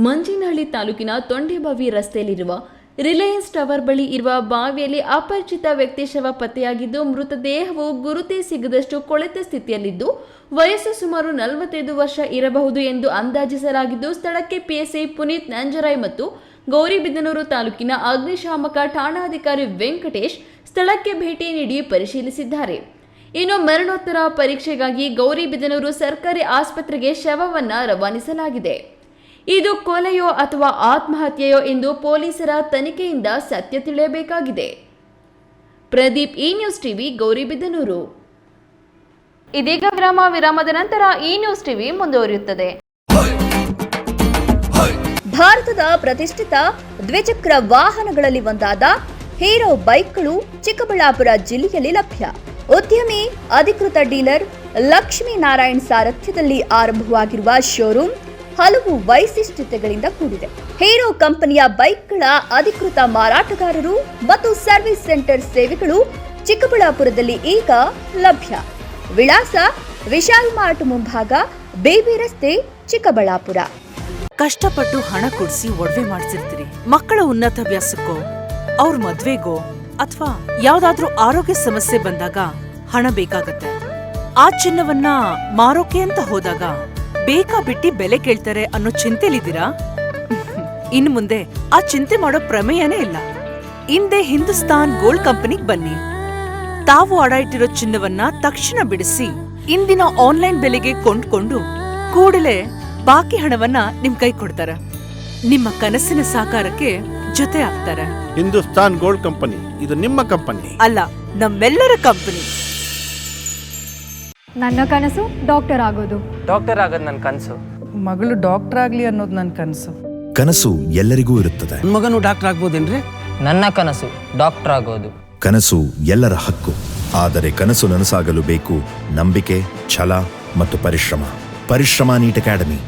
ಮಂಚೇನಹಳ್ಳಿ ತಾಲೂಕಿನ ತೊಂಡೆಬಾವಿ ರಸ್ತೆಯಲ್ಲಿರುವ ರಿಲಯನ್ಸ್ ಟವರ್ ಬಳಿ ಇರುವ ಬಾವಿಯಲ್ಲಿ ಅಪರಿಚಿತ ವ್ಯಕ್ತಿ ಶವ ಪತ್ತೆಯಾಗಿದ್ದು, ಮೃತದೇಹವು ಗುರುತೇ ಸಿಗದಷ್ಟು ಕೊಳೆತ ಸ್ಥಿತಿಯಲ್ಲಿದ್ದು, ವಯಸ್ಸು ಸುಮಾರು 45 ವರ್ಷ ಇರಬಹುದು ಎಂದು ಅಂದಾಜಿಸಲಾಗಿದ್ದು, ಸ್ಥಳಕ್ಕೆ ಪಿಎಸ್ಐ ಪುನೀತ್ ನಂಜರಾಯ್ ಮತ್ತು ಗೌರಿಬಿದನೂರು ತಾಲೂಕಿನ ಅಗ್ನಿಶಾಮಕ ಠಾಣಾಧಿಕಾರಿ ವೆಂಕಟೇಶ್ ಸ್ಥಳಕ್ಕೆ ಭೇಟಿ ನೀಡಿ ಪರಿಶೀಲಿಸಿದ್ದಾರೆ. ಇನ್ನು ಮರಣೋತ್ತರ ಪರೀಕ್ಷೆಗಾಗಿ ಗೌರಿಬಿದನೂರು ಸರ್ಕಾರಿ ಆಸ್ಪತ್ರೆಗೆ ಶವವನ್ನ ರವಾನಿಸಲಾಗಿದೆ. ಇದು ಕೊಲೆಯೋ ಅಥವಾ ಆತ್ಮಹತ್ಯೆಯೋ ಎಂದು ಪೊಲೀಸರ ತನಿಖೆಯಿಂದ ಸತ್ಯ ತಿಳಿಯಬೇಕಾಗಿದೆ. ಪ್ರದೀಪ್, ಈ ನ್ಯೂಸ್ ಟಿವಿ, ಗೌರಿಬಿದನೂರು. ಇದೀಗ ವಿರಾಮದ ನಂತರ ಈ ನ್ಯೂಸ್ ಟಿವಿ ಮುಂದುವರಿಯುತ್ತದೆ. ಭಾರತದ ಪ್ರತಿಷ್ಠಿತ ದ್ವಿಚಕ್ರ ವಾಹನಗಳಲ್ಲಿ ಒಂದಾದ ಹೀರೋ ಬೈಕ್ಗಳು ಚಿಕ್ಕಬಳ್ಳಾಪುರ ಜಿಲ್ಲೆಯಲ್ಲಿ ಲಭ್ಯ. ಉದ್ಯಮಿ ಅಧಿಕೃತ ಡೀಲರ್ ಲಕ್ಷ್ಮೀನಾರಾಯಣ್ ಸಾರಥ್ಯದಲ್ಲಿ ಆರಂಭವಾಗಿರುವ ಶೋರೂಮ್ ಹಲವು ವೈಶಿಷ್ಟ್ಯತೆಗಳಿಂದ ಕೂಡಿದೆ. ಹೀರೋ ಕಂಪನಿಯ ಬೈಕ್ಗಳ ಅಧಿಕೃತ ಮಾರಾಟಗಾರರು ಮತ್ತು ಸರ್ವಿಸ್ ಸೆಂಟರ್ ಸೇವೆಗಳು ಚಿಕ್ಕಬಳ್ಳಾಪುರದಲ್ಲಿ ಈಗ ಲಭ್ಯ. ವಿಳಾಸ ವಿಶಾಲ್ ಮಾರ್ಟ್ ಮುಂಭಾಗ, ಬೇಬಿ ರಸ್ತೆ, ಚಿಕ್ಕಬಳ್ಳಾಪುರ. ಕಷ್ಟಪಟ್ಟು ಹಣ ಕೊಡಿಸಿ ಒಡವೆ ಮಾಡಿಸಿರ್ತೀರಿ. ಮಕ್ಕಳ ಉನ್ನತ ವ್ಯಾಸಕ್ಕೋ, ಅವ್ರ ಮದ್ವೆಗೋ ಅಥವಾ ಯಾವ್ದಾದ್ರೂ ಆರೋಗ್ಯ ಸಮಸ್ಯೆ ಬಂದಾಗ ಹಣ ಬೇಕಾಗತ್ತೆ. ಆ ಚಿನ್ನವನ್ನ ಮಾರೋಕೆ ಅಂತ ಹೋದಾಗ ಬೇಕಾ ಬಿಟ್ಟಿ ಬೆಲೆ ಕೇಳ್ತಾರೆ ಅನ್ನೋ ಚಿಂತೆಲಿದ್ದೀರಾ? ಇನ್ನು ಮುಂದೆ ಆ ಚಿಂತೆ ಮಾಡೋ ಪ್ರಮೇಯನೇ ಇಲ್ಲ. ಹಿಂದೆ ಹಿಂದೂಸ್ತಾನ್ ಗೋಲ್ಡ್ ಕಂಪನಿಗೆ ಬನ್ನಿ. ತಾವು ಅಡ ಇಟ್ಟಿರೋ ಚಿನ್ನವನ್ನ ತಕ್ಷಣ ಬಿಡಿಸಿ ಇಂದಿನ ಆನ್ಲೈನ್ ಬೆಲೆಗೆ ಕೊಂಡ್ಕೊಂಡು ಕೂಡಲೇ ಬಾಕಿ ಹಣವನ್ನ ನಿಮ್ ಕೈ ಕೊಡ್ತಾರೆ. ನಿಮ್ಮ ಕನಸಿನ ಸಾಕಾರಕ್ಕೆ ಜೊತೆ ಆಗ್ತಾರೆ. ಹಿಂದೂಸ್ತಾನ್ ಗೋಲ್ಡ್ ಕಂಪನಿ, ಇದು ನಿಮ್ಮ ಕಂಪನಿ ಅಲ್ಲ, ನಮ್ಮೆಲ್ಲರ ಕಂಪನಿ. ನನ್ನ ಕನಸು ಡಾಕ್ಟರ್ ಆಗೋದು. ಡಾಕ್ಟರ್ ಆಗೋದು ನನ್ನ ಕನಸು. ಮಗಳು ಡಾಕ್ಟರ್ ಆಗ್ಲಿ ಅನ್ನೋದು ನನ್ನ ಕನಸು. ಕನಸು ಎಲ್ಲರಿಗೂ ಇರುತ್ತದೆ. ಮಗನು ಡಾಕ್ಟರ್ ಆಗ್ಬೋದೇನ್ರಿ? ನನ್ನ ಕನಸು ಡಾಕ್ಟರ್ ಆಗೋದು. ಕನಸು ಎಲ್ಲರ ಹಕ್ಕು. ಆದರೆ ಕನಸು ನನಸಾಗಲು ಬೇಕು ನಂಬಿಕೆ, ಛಲ ಮತ್ತು ಪರಿಶ್ರಮ. Neat academy.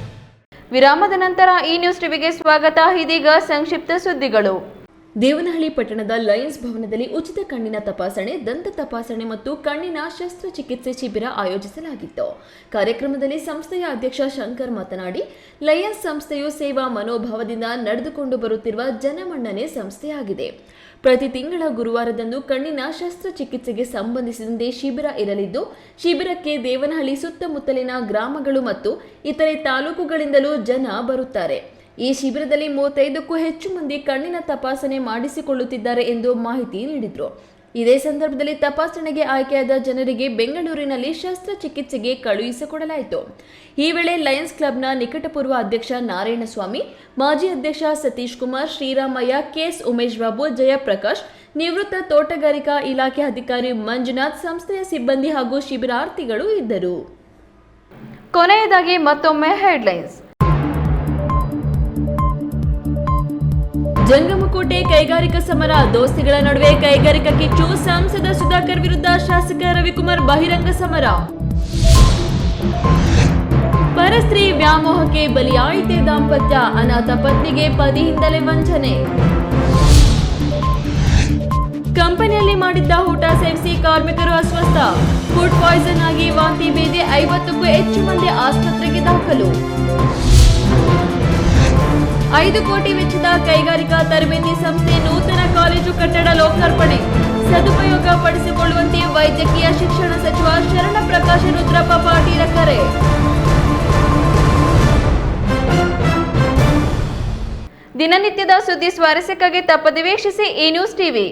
ವಿರಾಮದ ನಂತರ ಈ ನ್ಯೂಸ್ ಟಿವಿಗೆ ಸ್ವಾಗತ. ಇದೀಗ ಸಂಕ್ಷಿಪ್ತ ಸುದ್ದಿಗಳು. ದೇವನಹಳ್ಳಿ ಪಟ್ಟಣದ ಲಯನ್ಸ್ ಭವನದಲ್ಲಿ ಉಚಿತ ಕಣ್ಣಿನ ತಪಾಸಣೆ, ದಂತ ತಪಾಸಣೆ ಮತ್ತು ಕಣ್ಣಿನ ಶಸ್ತ್ರಚಿಕಿತ್ಸೆ ಶಿಬಿರ ಆಯೋಜಿಸಲಾಗಿತ್ತು. ಕಾರ್ಯಕ್ರಮದಲ್ಲಿ ಸಂಸ್ಥೆಯ ಅಧ್ಯಕ್ಷ ಶಂಕರ್ ಮಾತನಾಡಿ, ಲಯನ್ಸ್ ಸಂಸ್ಥೆಯು ಸೇವಾ ಮನೋಭಾವದಿಂದ ನಡೆದುಕೊಂಡು ಬರುತ್ತಿರುವ ಜನಮನ್ನಣೆ ಸಂಸ್ಥೆಯಾಗಿದೆ. ಪ್ರತಿ ತಿಂಗಳ ಗುರುವಾರದಂದು ಕಣ್ಣಿನ ಶಸ್ತ್ರಚಿಕಿತ್ಸೆಗೆ ಸಂಬಂಧಿಸಿದಂತೆ ಶಿಬಿರ ಇರಲಿದ್ದು, ಶಿಬಿರಕ್ಕೆ ದೇವನಹಳ್ಳಿ ಸುತ್ತಮುತ್ತಲಿನ ಗ್ರಾಮಗಳು ಮತ್ತು ಇತರೆ ತಾಲೂಕುಗಳಿಂದಲೂ ಜನ ಬರುತ್ತಾರೆ. ಈ ಶಿಬಿರದಲ್ಲಿ 35ಕ್ಕೂ ಹೆಚ್ಚು ಮಂದಿ ಕಣ್ಣಿನ ತಪಾಸಣೆ ಮಾಡಿಸಿಕೊಳ್ಳುತ್ತಿದ್ದಾರೆ ಎಂದು ಮಾಹಿತಿ ನೀಡಿದರು. ಇದೇ ಸಂದರ್ಭದಲ್ಲಿ ತಪಾಸಣೆಗೆ ಆಯ್ಕೆಯಾದ ಜನರಿಗೆ ಬೆಂಗಳೂರಿನಲ್ಲಿ ಶಸ್ತ್ರಚಿಕಿತ್ಸೆಗೆ ಕಳುಹಿಸಿಕೊಡಲಾಯಿತು. ಈ ವೇಳೆ ಲಯನ್ಸ್ ಕ್ಲಬ್ನ ನಿಕಟಪೂರ್ವ ಅಧ್ಯಕ್ಷ ನಾರಾಯಣಸ್ವಾಮಿ, ಮಾಜಿ ಅಧ್ಯಕ್ಷ ಸತೀಶ್ ಕುಮಾರ್, ಶ್ರೀರಾಮಯ್ಯ, ಕೆಎಸ್ ಉಮೇಶ್ ಬಾಬು, ಜಯಪ್ರಕಾಶ್, ನಿವೃತ್ತ ತೋಟಗಾರಿಕಾ ಇಲಾಖೆ ಅಧಿಕಾರಿ ಮಂಜುನಾಥ್, ಸಂಸ್ಥೆಯ ಸಿಬ್ಬಂದಿ ಹಾಗೂ ಶಿಬಿರಾರ್ಥಿಗಳು ಇದ್ದರು. ಕೊನೆಯದಾಗಿ ಮತ್ತೊಮ್ಮೆ ಹೆಡ್ಲೈನ್ಸ್. ಜಂಗಮಕೋಟೆ ಕೈಗಾರಿಕಾ ಸಮರ, ದೋಸ್ತಿಗಳ ನಡುವೆ ಕೈಗಾರಿಕಾ ಕಿಚ್ಚು, ಸಂಸದ ಸುಧಾಕರ್ ವಿರುದ್ಧ ಶಾಸಕ ರವಿಕುಮಾರ್ ಬಹಿರಂಗ ಸಮರ. ಪರಸ್ತ್ರೀ ವ್ಯಾಮೋಹಕ್ಕೆ ಬಲಿಯಾಯಿತೆ ದಾಂಪತ್ಯ, ಅನಾಥ ಪತ್ನಿಗೆ ಪತಿಯಿಂದಲೇ ವಂಚನೆ. ಕಂಪನಿಯಲ್ಲಿ ಮಾಡಿದ್ದ ಊಟ ಸೇವಿಸಿ ಕಾರ್ಮಿಕರು ಅಸ್ವಸ್ಥ. ಫುಡ್ ಪಾಯ್ಸನ್ ಆಗಿ ವಾಂತಿ ಭೇದಿ, 50ಕ್ಕೂ ಹೆಚ್ಚು ಮಂದಿ ಆಸ್ಪತ್ರೆಗೆ ದಾಖಲು. 5 ಕೋಟಿ ವೆಚ್ಚದ ಕೈಗಾರಿಕಾ ತರಬೇತಿ ಸಂಸ್ಥೆ ನೂತನ ಕಾಲೇಜು ಕಟ್ಟಡ ಲೋಕಾರ್ಪಣೆ. ಸದುಪಯೋಗ ಪಡಿಸಿಕೊಳ್ಳುವಂತೆ ವೈದ್ಯಕೀಯ ಶಿಕ್ಷಣ ಸಚಿವ ಶರಣಪ್ರಕಾಶ ರುದ್ರಪ್ಪ ಪಾಟೀಲ ಕರೆ. ದಿನನಿತ್ಯದ ಸುದ್ದಿ ಸ್ವಾರಸ್ಯಕ್ಕಾಗಿ ತಪ್ಪದೆ ವೀಕ್ಷಿಸಿ ಈ ನ್ಯೂಸ್ ಟಿವಿ.